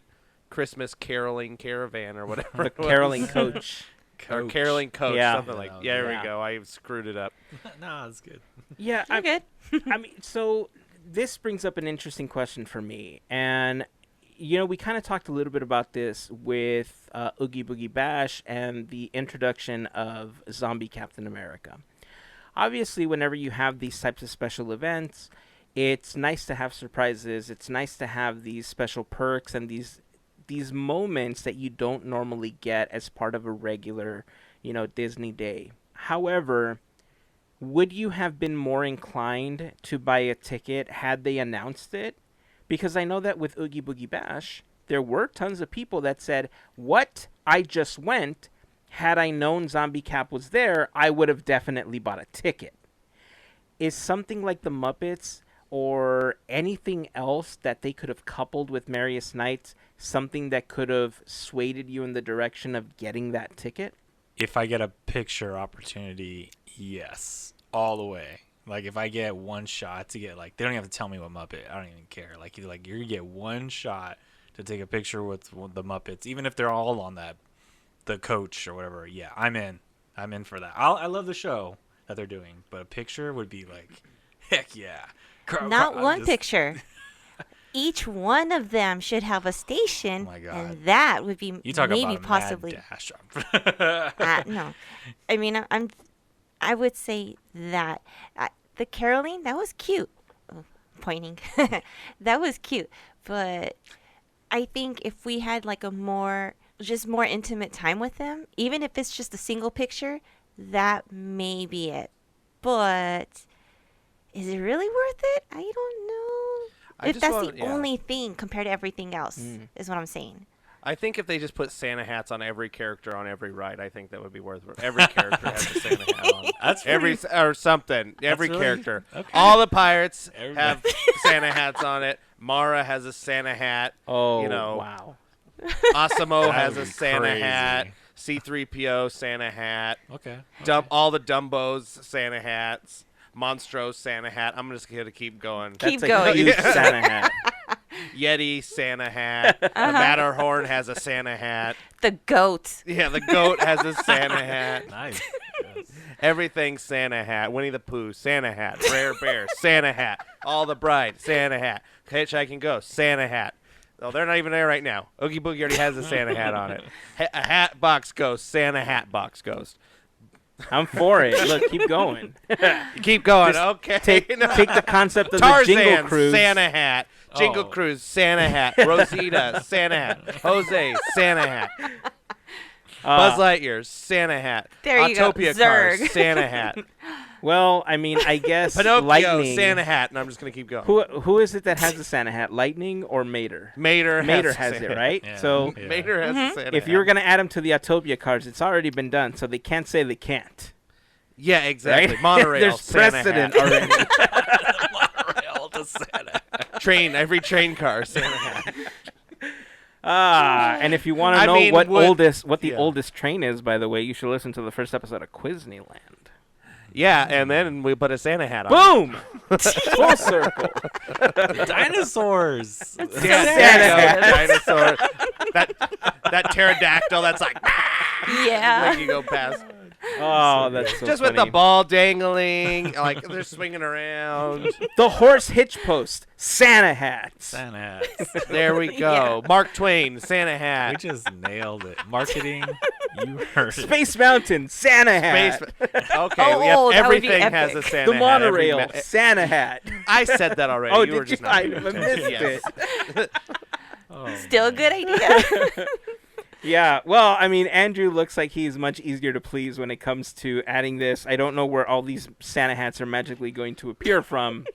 Christmas caroling caravan or whatever. The caroling coach. Or caroling coach, Yeah. something like. Yeah, Yeah, there yeah. we go. I screwed it up. No, it's good. Yeah, You're good. I mean, so this brings up an interesting question for me. And, we kind of talked a little bit about this with Oogie Boogie Bash and the introduction of Zombie Captain America. Obviously, whenever you have these types of special events, it's nice to have surprises. It's nice to have these special perks and these moments that you don't normally get as part of a regular, Disney day. However, would you have been more inclined to buy a ticket had they announced it? Because I know that with Oogie Boogie Bash, there were tons of people that said, "What? I just went. Had I known Zombie Cap was there, I would have definitely bought a ticket." Is something like the Muppets or anything else that they could have coupled with Merriest Nights something that could have swayed you in the direction of getting that ticket? If I get a picture opportunity, yes, all the way. Like if I get one shot to get they don't even have to tell me what Muppet. I don't even care. Like you're gonna get one shot to take a picture with the Muppets, even if they're all on the coach or whatever. Yeah, I'm in. I'm in for that. I love the show that they're doing, but a picture would be heck yeah. Not one picture. Each one of them should have a station, Oh my God. and that would be You talk maybe about a possibly. mad dash. No, I mean I would say that the caroling, that was cute. Oh, pointing, that was cute. But I think if we had a more intimate time with them, even if it's just a single picture, that may be it. But is it really worth it? I don't know. If that's the only thing compared to everything else, is what I'm saying. I think if they just put Santa hats on every character on every ride, I think that would be worth it. Every character has a Santa hat on. That's or something. Every really- character. okay. All the pirates Everybody. have Santa hats on it. Mara has a Santa hat. Oh, Wow. Asimo That has would a be Santa crazy. hat. C-3PO Santa hat. Okay. All the Dumbos Santa hats. Monstro Santa hat. I'm just going to keep going. Keep That's a going. huge Santa hat. Yeti Santa hat. The Matterhorn has a Santa hat. The goat. Yeah, the goat has a Santa hat. Nice. Yes. Everything Santa hat. Winnie the Pooh, Santa hat. Rare Bear, Santa hat. All the Bride, Santa hat. Hitchhiking Ghost, Santa hat. Oh, they're not even there right now. Oogie Boogie already has a Santa hat on it. A hat box ghost, Santa hat box ghost. I'm for it. Look, keep going. Keep going. Just Okay. Take the concept of the Tarzan, Jingle Cruise. Santa hat. Jingle Oh. Cruise, Santa hat. Rosita, Santa hat. Jose, Santa hat. Buzz Lightyear, Santa hat. There you go. Autopia Zurg. cars, Santa hat. Well, I mean, I guess Pinocchio, Lightning. Santa hat. And I'm just going to keep going. Who is it that has the Santa hat? Lightning or Mater? Mater has Santa it, right? Yeah. So Yeah. Mater has a Santa if hat. you were going to add them to the Autopia cards, it's already been done, so they can't say they can't. Yeah, exactly. Right? Monorail, There's Santa precedent hat. already. Monorail to Santa. Train, every train car, Santa hat. And if you want to I know mean, what the yeah. oldest train is, by the way, you should listen to the first episode of Quizneyland. Yeah, and then we put a Santa hat on. Boom! Full circle. Dinosaurs. Yeah, Santa there you go, dinosaur. That pterodactyl that's Yeah. like you go past. Oh, that's so Just funny. with the ball dangling, like they're swinging around. The horse hitch post, Santa hats. Santa hats. There we go. Mark Twain, Santa hat. We just nailed it. Marketing. You heard it. Space Mountain, Santa hat. Okay, Oh, that would be everything has a epic. Santa The hat. Every monorail, Santa hat. I said that already. Oh, you were did just you? not I paying attention. missed Yes. it. Oh, Still a good idea. Yeah, well, I mean, Andrew looks like he's much easier to please when it comes to adding this. I don't know where all these Santa hats are magically going to appear from.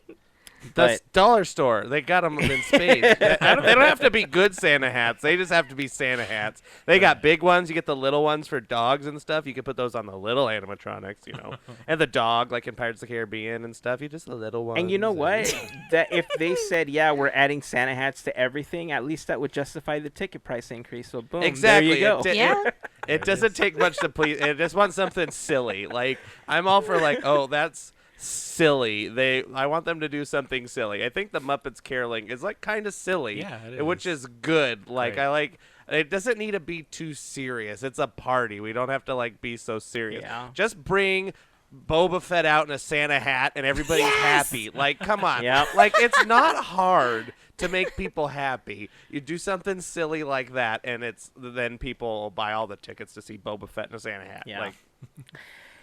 The dollar store, they got them in spades. They don't have to be good Santa hats. They just have to be Santa hats. They got big ones. You get the little ones for dogs and stuff. You can put those on the little animatronics, and the dog, like in Pirates of the Caribbean and stuff. You just the little ones. And you know what? That if they said, yeah, we're adding Santa hats to everything, at least that would justify the ticket price increase. So boom, Exactly. there you go. Yeah. It doesn't take much to please. It just wants something silly. Like I'm all for oh, that's silly. I want them to do something silly. I think the Muppets caroling is like kind of silly, Yeah, which is good. Like Right. I like. It doesn't need to be too serious. It's a party. We don't have to like be so serious. Yeah. Just bring Boba Fett out in a Santa hat and everybody's happy. Like, come on. Yep. Like, it's not hard to make people happy. You do something silly like that, and then people will buy all the tickets to see Boba Fett in a Santa hat. Yeah. Like,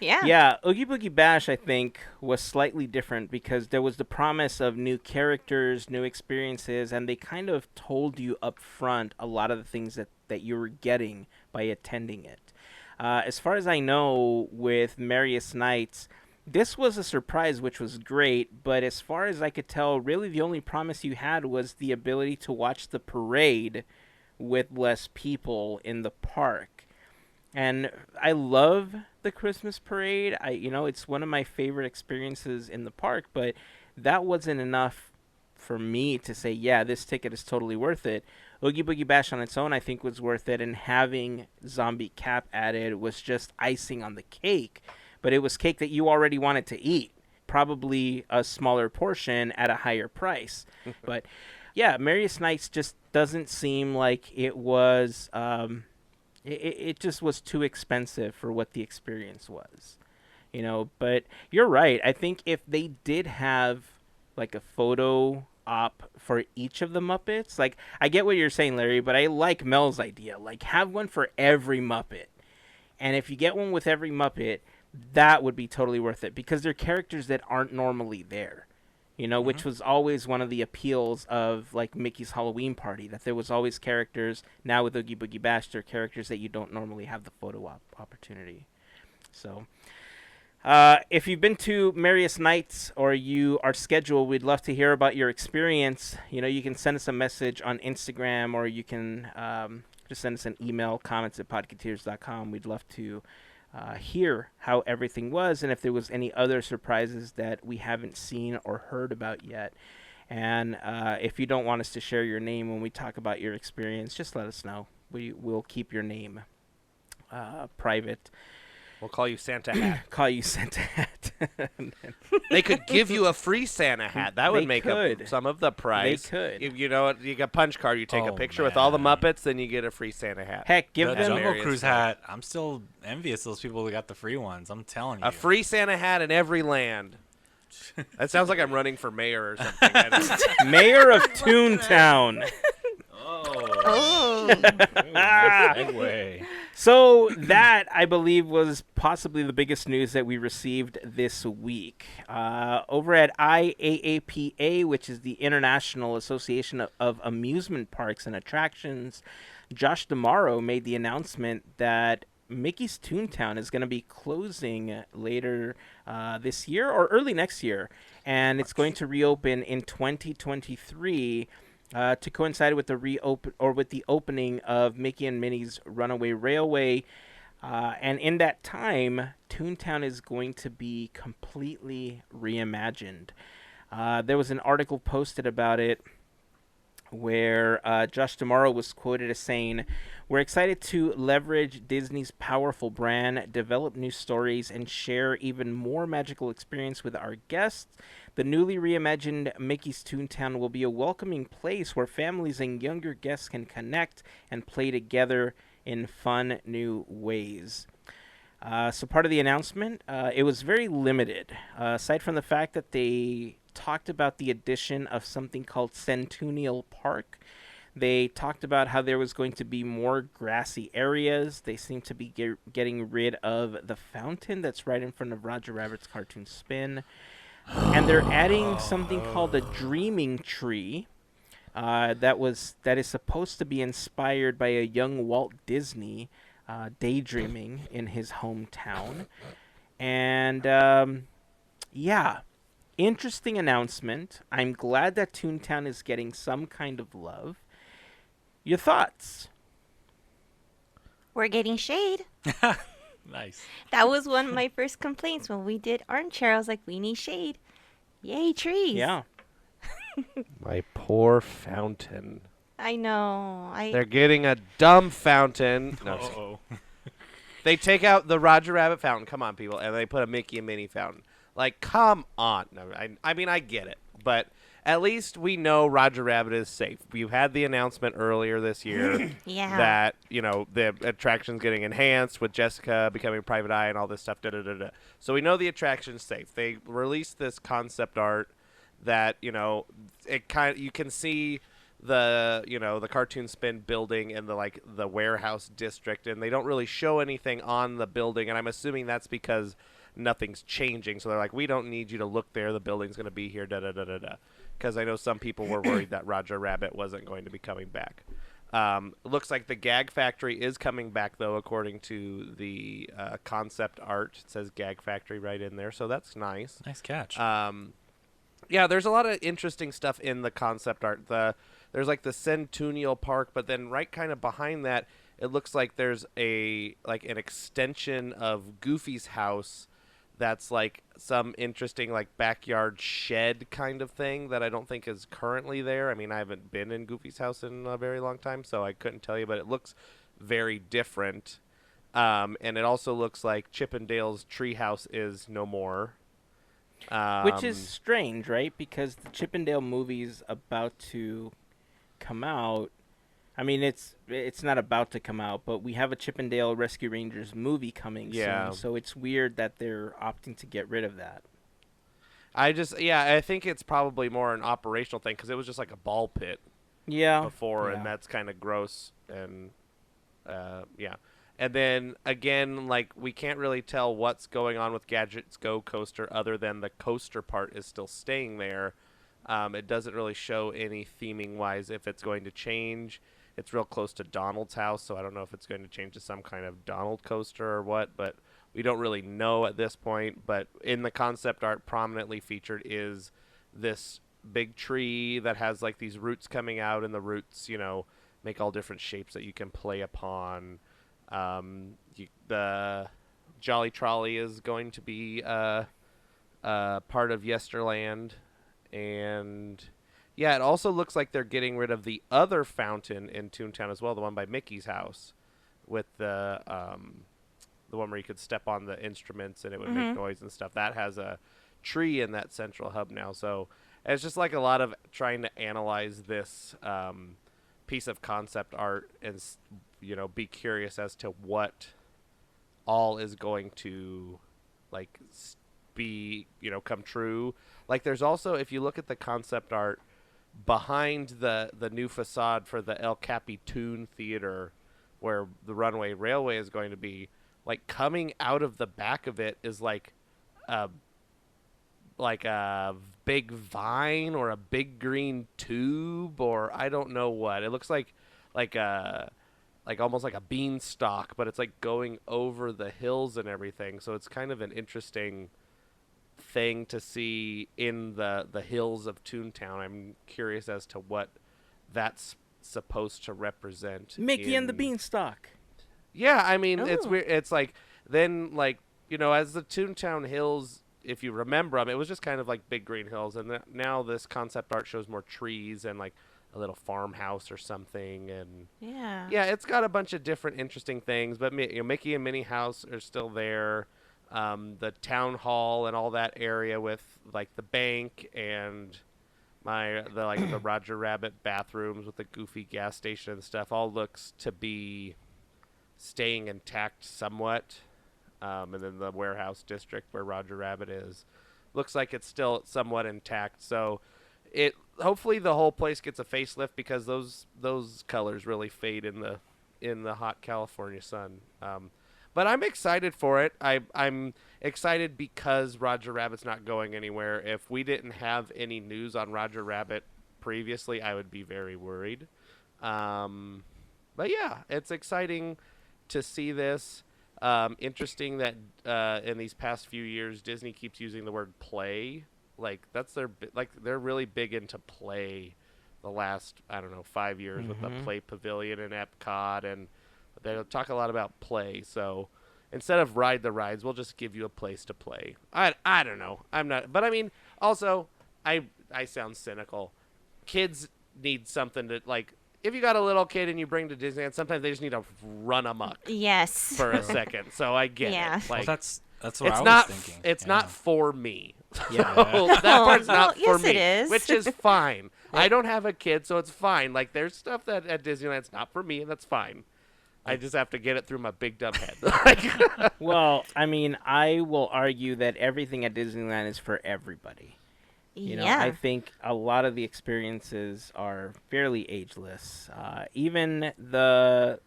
Yeah. Yeah, Oogie Boogie Bash, I think, was slightly different because there was the promise of new characters, new experiences, and they kind of told you up front a lot of the things that you were getting by attending it. As far as I know, with Merriest Nights, this was a surprise, which was great, but as far as I could tell, really the only promise you had was the ability to watch the parade with less people in the park. And I love the Christmas parade. It's one of my favorite experiences in the park, but that wasn't enough for me to say, yeah, this ticket is totally worth it. Oogie Boogie Bash on its own, I think, was worth it, and having Zombie Cap added was just icing on the cake, but it was cake that you already wanted to eat, probably a smaller portion at a higher price. But yeah, Merriest Nights just doesn't seem like it was... It just was too expensive for what the experience was, but you're right. I think if they did have like a photo op for each of the Muppets, like I get what you're saying, Larry, but I like Mel's idea, like have one for every Muppet. And if you get one with every Muppet, that would be totally worth it because they're characters that aren't normally there. Which was always one of the appeals of, like, Mickey's Halloween Party, that there was always characters. Now with Oogie Boogie Bash, they're characters that you don't normally have the photo opportunity. So, if you've been to Merriest Nights or you are scheduled, we'd love to hear about your experience. You can send us a message on Instagram or you can just send us an email, comments@podketeers.com. We'd love to hear how everything was and if there was any other surprises that we haven't seen or heard about yet. And if you don't want us to share your name when we talk about your experience, just let us know. We'll keep your name private. we'll call you Santa Hat. Call you Santa Hat. They could give you a free Santa hat. That would They make could. up some of the price. They could. If you get a punch card, you take a Oh, picture with all the man. Muppets, then you get a free Santa hat. Heck, give The them Jungle Merriest Cruise Night. hat. I'm still envious of those people who got the free ones. I'm telling you. A free Santa hat in every land. That sounds like I'm running for mayor or something. I don't- Mayor of Toontown. Oh. Segue. So that, I believe, was possibly the biggest news that we received this week. Over at IAAPA, which is the International Association of Amusement Parks and Attractions, Josh D'Amaro made the announcement that Mickey's Toontown is going to be closing later this year or early next year, and it's going to reopen in 2023 to coincide with the opening of Mickey and Minnie's Runaway Railway. And in that time, Toontown is going to be completely reimagined. There was an article posted about it where Josh D'Amaro was quoted as saying, "We're excited to leverage Disney's powerful brand, develop new stories, and share even more magical experience with our guests. The newly reimagined Mickey's Toontown will be a welcoming place where families and younger guests can connect and play together in fun new ways." So part of the announcement, it was very limited. Aside from the fact that they talked about the addition of something called Centennial Park, they talked about how there was going to be more grassy areas. They seem to be getting rid of the fountain that's right in front of Roger Rabbit's Cartoon Spin. And they're adding something called a dreaming tree that is supposed to be inspired by a young Walt Disney daydreaming in his hometown. And yeah, interesting announcement. I'm glad that Toontown is getting some kind of love. Your thoughts? We're getting shade. Nice. That was one of my first complaints when we did Armchair. I was like, we need shade. Yay, trees. Yeah. My poor fountain. I know. They're getting a dumb fountain. No, I'm just kidding. Uh-oh. They take out the Roger Rabbit fountain. Come on, people, and they put a Mickey and Minnie fountain. Like, come on. No, I mean, I get it, but at least we know Roger Rabbit is safe. We've had the announcement earlier this year Yeah. that, the attraction's getting enhanced with Jessica becoming Private Eye and all this stuff. So we know the attraction's safe. They released this concept art that, you can see the cartoon spin building and the warehouse district, and they don't really show anything on the building, and I'm assuming that's because nothing's changing. So they're like, we don't need you to look there. The building's going to be here, because I know some people were worried that Roger Rabbit wasn't going to be coming back. Looks like the Gag Factory is coming back, though, according to the concept art. It says Gag Factory right in there, so that's nice. Nice catch. Yeah, there's a lot of interesting stuff in the concept art. There's like the Centennial Park, but then right kind of behind that, it looks like there's an extension of Goofy's house that's like some interesting like backyard shed kind of thing that I don't think is currently there. I mean, I haven't been in Goofy's house in a very long time, so I couldn't tell you, but it looks very different. And it also looks like Chippendale's treehouse is no more. Which is strange, right? Because the Chippendale movie's about to come out. I mean, it's not about to come out, but we have a Chippendale Rescue Rangers movie coming soon, so it's weird that they're opting to get rid of that. I think it's probably more an operational thing because it was just like a ball pit before, and that's kind of gross. And and then again, like, we can't really tell what's going on with Gadget's Go Coaster other than the coaster part is still staying there. It doesn't really show any theming wise if it's going to change. It's real close to Donald's house, so I don't know if it's going to change to some kind of Donald coaster or what, but we don't really know at this point. But in the concept art, prominently featured is this big tree that has like these roots coming out, and the roots, make all different shapes that you can play upon. The Jolly Trolley is going to be part of Yesterland, and it also looks like they're getting rid of the other fountain in Toontown as well, the one by Mickey's house, with the one where you could step on the instruments and it would make noise and stuff. That has a tree in that central hub now, so it's just like a lot of trying to analyze this piece of concept art and be curious as to what all is going to like be come true. Like, there's also, if you look at the concept art behind the new facade for the El Capitan Theater, where the runway railway is going to be, like, coming out of the back of it is like a big vine or a big green tube, or I don't know what. It looks like almost like a beanstalk, but it's like going over the hills and everything. So it's kind of an interesting thing to see in the hills of Toontown. I'm curious as to what that's supposed to represent. Mickey and the Beanstalk. Yeah, I mean, it's weird. It's like, then, like, as the Toontown hills, if you remember them, it was just kind of like big green hills, and now this concept art shows more trees and like a little farmhouse or something, and it's got a bunch of different interesting things. But Mickey and Minnie House are still there. The town hall and all that area with like the bank and the Roger Rabbit bathrooms with the Goofy gas station and stuff all looks to be staying intact somewhat. And then the warehouse district where Roger Rabbit is looks like it's still somewhat intact. So hopefully the whole place gets a facelift, because those colors really fade in the hot California sun. But I'm excited for it. I'm excited because Roger Rabbit's not going anywhere. If we didn't have any news on Roger Rabbit previously, I would be very worried. But yeah, it's exciting to see this. Interesting that in these past few years, Disney keeps using the word play. Like, that's they're really big into play the last, 5 years with the Play Pavilion and Epcot, and they talk a lot about play. So instead of ride the rides, we'll just give you a place to play. I don't know. I'm not, but I mean, also, I sound cynical. Kids need something to, like, if you got a little kid and you bring to Disneyland, sometimes they just need to run amok. Yes. For a second. So I get it. Like, well, That's what It's I was not. thinking. It's Yeah. not for me. Yeah. So that part's not Well, for yes, me, it is. which is fine. I don't have a kid, so it's fine. Like there's stuff that at Disneyland's not for me, and that's fine. I just have to get it through my big dumb head. Like, Well, I mean, I will argue that everything at Disneyland is for everybody. You know, I Yeah. think a lot of the experiences are fairly ageless. Even the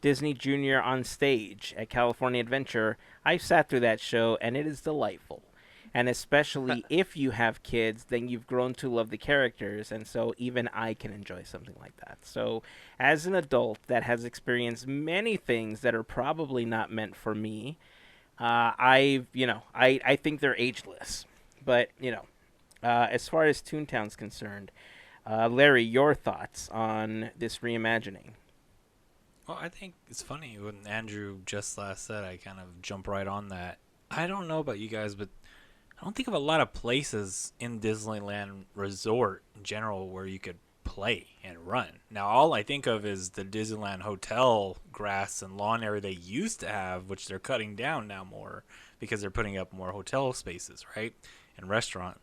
Disney Junior on stage at California Adventure, I sat through that show and it is delightful. And especially if you have kids, then you've grown to love the characters, and so even I can enjoy something like that. So, as an adult that has experienced many things that are probably not meant for me, I think they're ageless. But as far as Toontown's concerned, Larry, your thoughts on this reimagining? Well, I think it's funny when Andrew just last said, I kind of jump right on that. I don't know about you guys, but I don't think of a lot of places in Disneyland Resort in general where you could play and run. Now, all I think of is the Disneyland Hotel grass and lawn area they used to have, which they're cutting down now more because they're putting up more hotel spaces, right? And restaurant.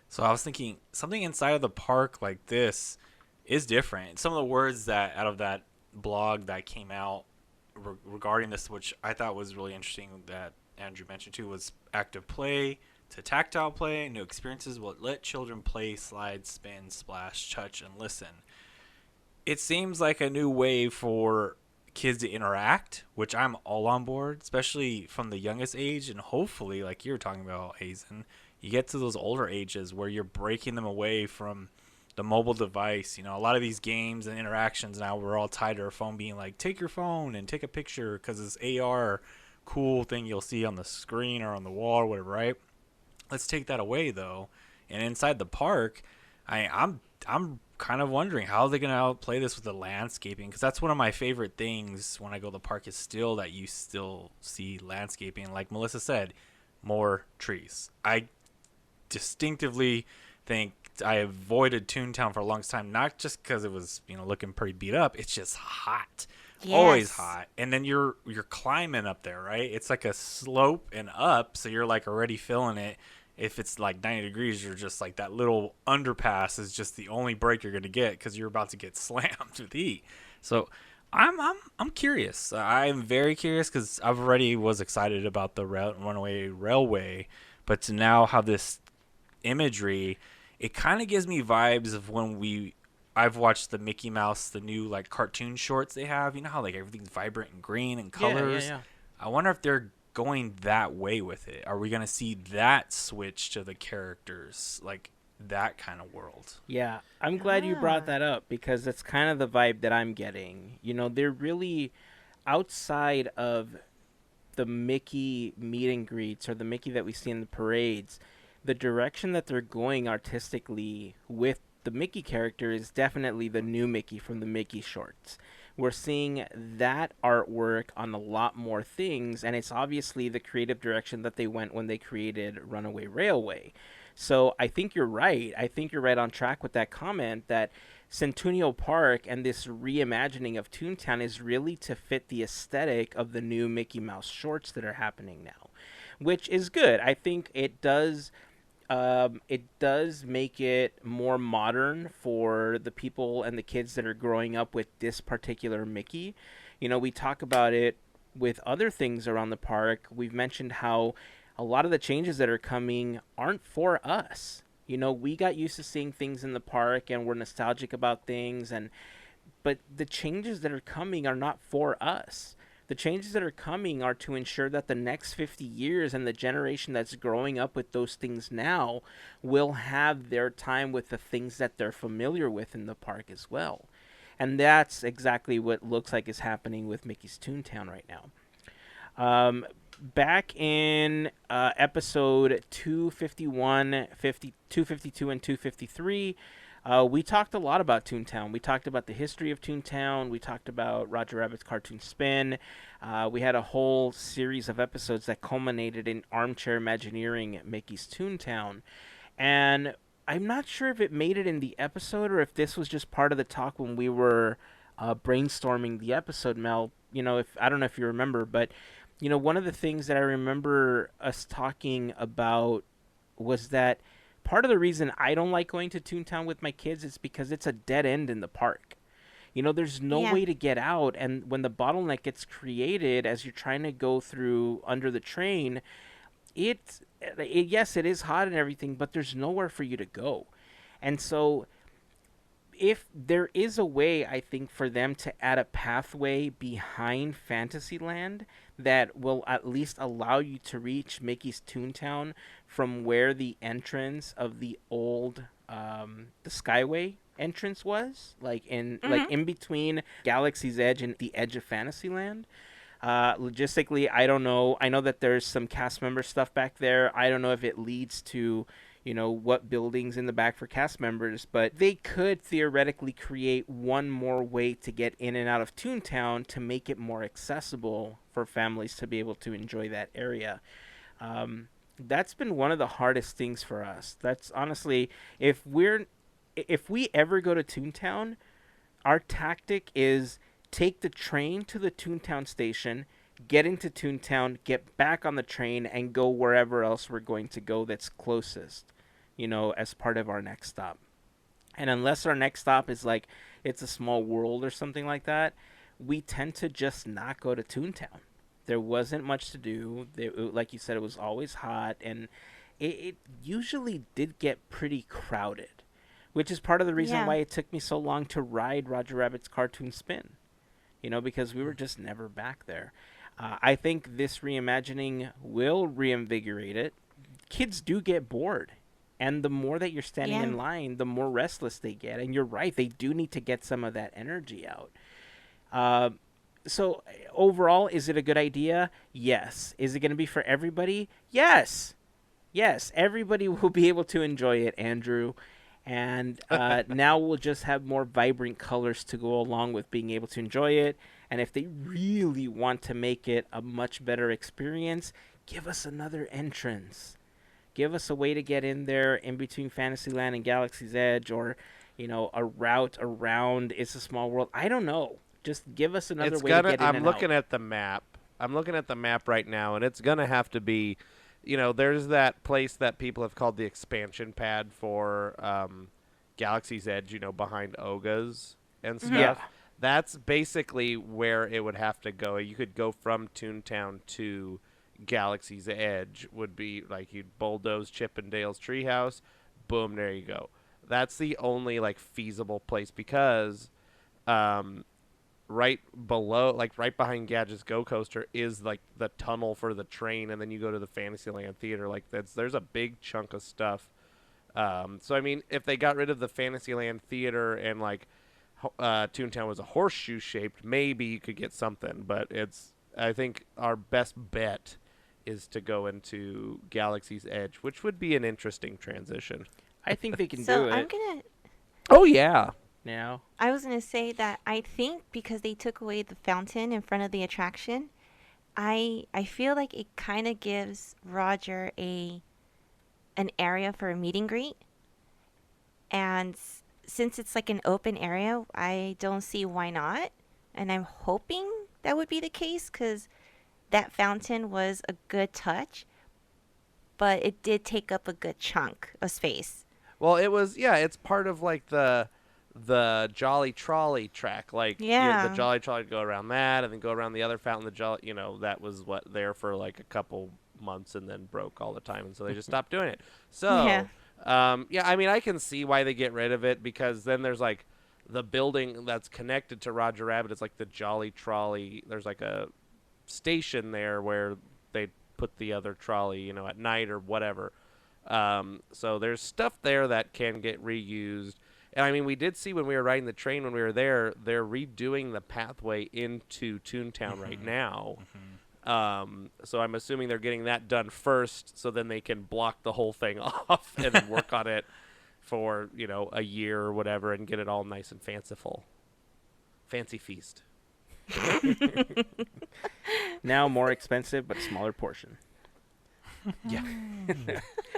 So I was thinking something inside of the park like this is different. Some of the words that out of that blog that came out regarding this, which I thought was really interesting that Andrew mentioned too, was active play to tactile play. New experiences will let children play, slide, spin, splash, touch, and listen. It seems like a new way for kids to interact, which I'm all on board, especially from the youngest age, and hopefully, like you were talking about, Heyzen, you get to those older ages where you're breaking them away from the mobile device. You know, a lot of these games and interactions now, we're all tied to our phone being like, take your phone and take a picture because it's AR cool thing you'll see on the screen or on the wall or whatever, right? Let's take that away though. And inside the park, I'm kind of wondering how they're going to outplay this with the landscaping, because that's one of my favorite things when I go to the park is still that you still see landscaping. Like Melissa said, more trees. I distinctively think I avoided Toontown for a long time, not just because it was looking pretty beat up. It's just hot, always Yes. hot, and then you're climbing up there, right? It's like a slope and up, so you're like already feeling it. If it's like 90 degrees, you're just like that little underpass is just the only break you're gonna get because you're about to get slammed with heat. So I'm curious. I'm very curious because I've already was excited about the Runaway Railway, but to now have this imagery, it kind of gives me vibes of when I've watched the Mickey Mouse, the new like cartoon shorts they have. You know how like everything's vibrant and green and colors. Yeah. I wonder if they're going that way with it. Are we gonna see that switch to the characters, like that kind of world? Yeah, I'm glad you brought that up because that's kind of the vibe that I'm getting. They're really outside of the Mickey meet and greets or the Mickey that we see in the parades. The direction that they're going artistically with the Mickey character is definitely the new Mickey from the Mickey shorts. We're seeing that artwork on a lot more things, and it's obviously the creative direction that they went when they created Runaway Railway. So I think you're right. I think you're right on track with that comment that Centennial Park and this reimagining of Toontown is really to fit the aesthetic of the new Mickey Mouse shorts that are happening now, which is good. I think it does make it more modern for the people and the kids that are growing up with this particular Mickey. We talk about it with other things around the park. We've mentioned how a lot of the changes that are coming aren't for us. We got used to seeing things in the park and we're nostalgic about things, but the changes that are coming are not for us. The changes that are coming are to ensure that the next 50 years and the generation that's growing up with those things now will have their time with the things that they're familiar with in the park as well. And that's exactly what looks like is happening with Mickey's Toontown right now. Back in episode 251, 252, and 253, we talked a lot about Toontown. We talked about the history of Toontown. We talked about Roger Rabbit's cartoon spin. We had a whole series of episodes that culminated in Armchair Imagineering Mickey's Toontown. And I'm not sure if it made it in the episode or if this was just part of the talk when we were brainstorming the episode, Mel. I don't know if you remember, but one of the things that I remember us talking about was that part of the reason I don't like going to Toontown with my kids is because it's a dead end in the park. There's no Yeah. way to get out, and when the bottleneck gets created as you're trying to go through under the train, yes, it is hot and everything, but there's nowhere for you to go. And so if there is a way, I think, for them to add a pathway behind Fantasyland that will at least allow you to reach Mickey's Toontown from where the entrance of the old the Skyway entrance was, like in between Galaxy's Edge and the edge of Fantasyland. Logistically, I don't know. I know that there's some cast member stuff back there. I don't know if it leads to what buildings in the back for cast members, but they could theoretically create one more way to get in and out of Toontown to make it more accessible for families to be able to enjoy that area. That's been one of the hardest things for us. That's honestly, if we ever go to Toontown, our tactic is take the train to the Toontown station, get into Toontown, get back on the train, and go wherever else we're going to go that's closest, as part of our next stop. And unless our next stop is like It's a Small World or something like that, we tend to just not go to Toontown. There wasn't much to do. Like you said, it was always hot, and it usually did get pretty crowded, which is part of the reason Yeah. why it took me so long to ride Roger Rabbit's Cartoon Spin. Because we were just never back there. I think this reimagining will reinvigorate it. Kids do get bored. And the more that you're standing Yeah. in line, the more restless they get. And you're right, they do need to get some of that energy out. So overall, is it a good idea? Yes. Is it going to be for everybody? Yes. Yes, everybody will be able to enjoy it, Andrew. And now we'll just have more vibrant colors to go along with being able to enjoy it. And if they really want to make it a much better experience, give us another entrance. Give us a way to get in there in between Fantasyland and Galaxy's Edge, or, a route around It's a Small World. I don't know. Just give us another way to get in I'm and looking out. at the map. I'm looking at the map right now, and it's gonna have to be, there's that place that people have called the expansion pad for Galaxy's Edge, behind Oga's and stuff. Yeah. That's basically where it would have to go. You could go from Toontown to Galaxy's Edge. Would be like you'd bulldoze Chip and Dale's treehouse. Boom, there you go. That's the only feasible place because right below, right behind Gadget's Go Coaster is the tunnel for the train, and then you go to the Fantasyland Theater. There's a big chunk of stuff. So I mean, if they got rid of the Fantasyland Theater and Toontown was a horseshoe shaped, maybe you could get something. But I think our best bet is to go into Galaxy's Edge, which would be an interesting transition. I think they can So do I'm it gonna. Oh yeah. now. I was gonna say that I think because they took away the fountain in front of the attraction, I feel like it kind of gives Roger an area for a meet and greet, and since it's like an open area, I don't see why not. And I'm hoping that would be the case because that fountain was a good touch, but it did take up a good chunk of space. Well, it was it's part of the Jolly Trolley track. Yeah. The Jolly Trolley would go around that and then go around the other fountain. The Jolly, that was there for a couple months and then broke all the time, and so they just stopped doing it. So, Yeah. I mean, I can see why they get rid of it because then there's the building that's connected to Roger Rabbit. It's the Jolly Trolley. There's a station there where they put the other trolley, at night or whatever. So there's stuff there that can get reused. And I mean, we did see when we were riding the train when we were there, they're redoing the pathway into Toontown right now. So I'm assuming they're getting that done first, so then they can block the whole thing off and then work on it for, a year or whatever and get it all nice and fanciful. Fancy feast. Now more expensive, but smaller portion. Yeah.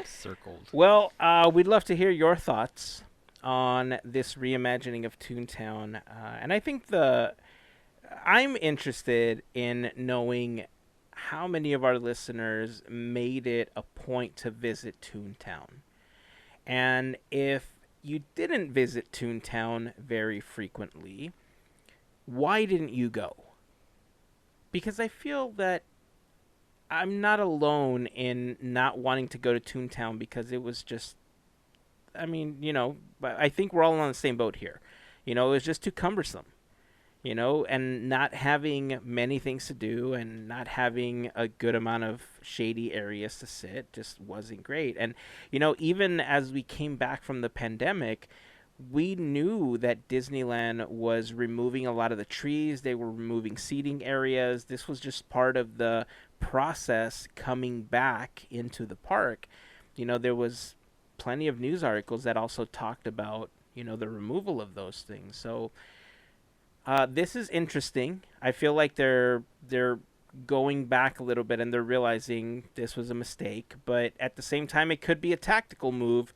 Circled. Well, we'd love to hear your thoughts on this reimagining of Toontown. And I think I'm interested in knowing how many of our listeners made it a point to visit Toontown. And if you didn't visit Toontown very frequently, why didn't you go? Because I feel that I'm not alone in not wanting to go to Toontown because it was just, I mean, I think we're all on the same boat here. It was just too cumbersome. And not having many things to do and not having a good amount of shady areas to sit just wasn't great. And, even as we came back from the pandemic, we knew that Disneyland was removing a lot of the trees. They were removing seating areas. This was just part of the process coming back into the park. There was plenty of news articles that also talked about, the removal of those things. So, this is interesting. I feel like they're going back a little bit and they're realizing this was a mistake. But at the same time, it could be a tactical move.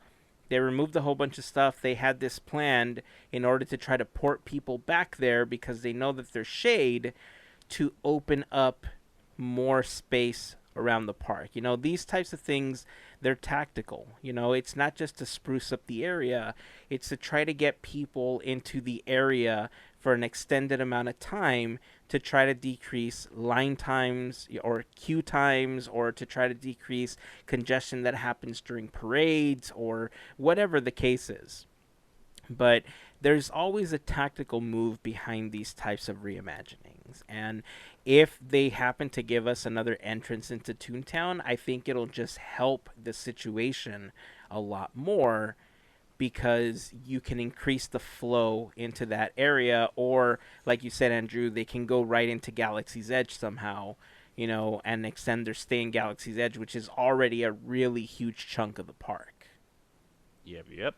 They removed a whole bunch of stuff. They had this planned in order to try to port people back there because they know that there's shade to open up more space around the park. These types of things, they're tactical. It's not just to spruce up the area. It's to try to get people into the area for an extended amount of time to try to decrease line times or queue times or to try to decrease congestion that happens during parades or whatever the case is. But there's always a tactical move behind these types of reimaginings. And if they happen to give us another entrance into Toontown, I think it'll just help the situation a lot more because you can increase the flow into that area. Or, like you said, Andrew, they can go right into Galaxy's Edge somehow, and extend their stay in Galaxy's Edge, which is already a really huge chunk of the park. Yep.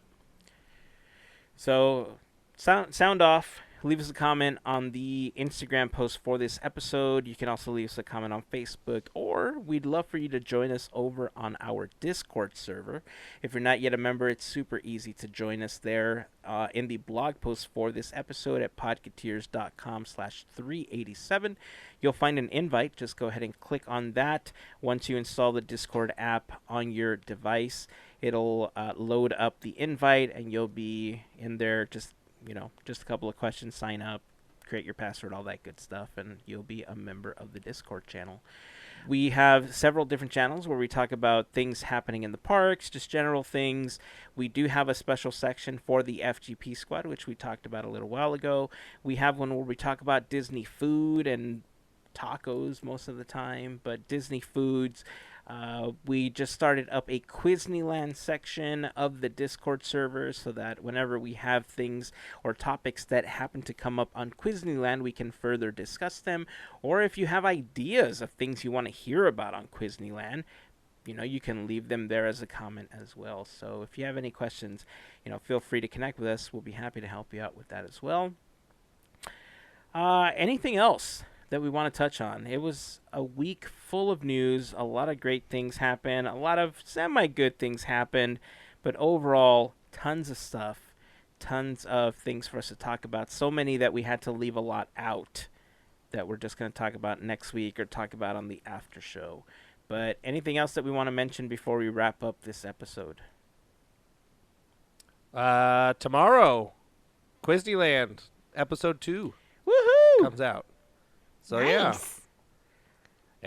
So, sound off. Leave us a comment on the Instagram post for this episode. You can also leave us a comment on Facebook, or we'd love for you to join us over on our Discord server. If you're not yet a member, it's super easy to join us there in the blog post for this episode at podketeers.com/387. You'll find an invite. Just go ahead and click on that. Once you install the Discord app on your device, it'll load up the invite, and you'll be in there just a couple of questions, sign up, create your password, all that good stuff, and you'll be a member of the Discord channel. We have several different channels where we talk about things happening in the parks, just general things. We do have a special section for the FGP Squad, which we talked about a little while ago. We have one where we talk about Disney food and tacos most of the time, but Disney foods. We just started up a Quizneyland section of the Discord server so that whenever we have things or topics that happen to come up on Quizneyland, we can further discuss them. Or if you have ideas of things you want to hear about on Quizneyland, you can leave them there as a comment as well. So if you have any questions, feel free to connect with us. We'll be happy to help you out with that as well. Anything else that we want to touch on? It was a week full of news. A lot of great things happened. A lot of semi-good things happened. But overall, tons of stuff. Tons of things for us to talk about. So many that we had to leave a lot out that we're just going to talk about next week or talk about on the after show. But anything else that we want to mention before we wrap up this episode? Tomorrow, Quizneyland, episode 2 Woohoo! comes out. So Nice. yeah,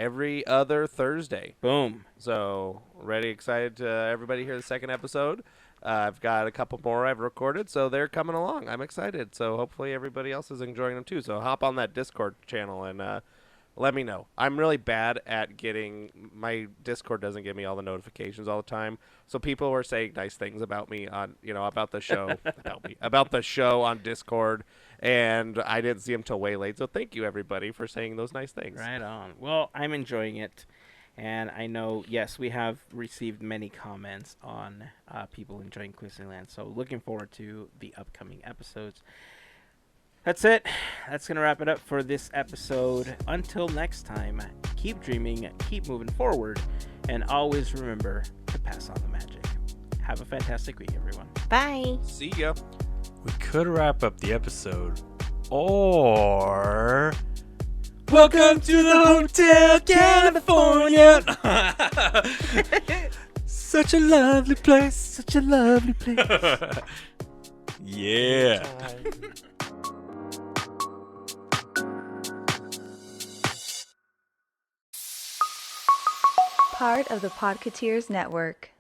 every other Thursday. Boom. So excited to everybody hear the second episode. I've got a couple more I've recorded, so they're coming along. I'm excited. So hopefully everybody else is enjoying them too. So hop on that Discord channel and let me know. I'm really bad at my Discord doesn't give me all the notifications all the time. So people were saying nice things about me on, about the show, about the show on Discord, and I didn't see them till way late. So thank you everybody for saying those nice things. Right on. Well, I'm enjoying it. And I know, yes, we have received many comments on people enjoying Quizneyland. So looking forward to the upcoming episodes. That's it. That's going to wrap it up for this episode. Until next time, keep dreaming, keep moving forward, and always remember to pass on the magic. Have a fantastic week, everyone. Bye. See ya. We could wrap up the episode, or Welcome to the Hotel California. Such a lovely place. Such a lovely place. Yeah. Part of the Podketeers Network.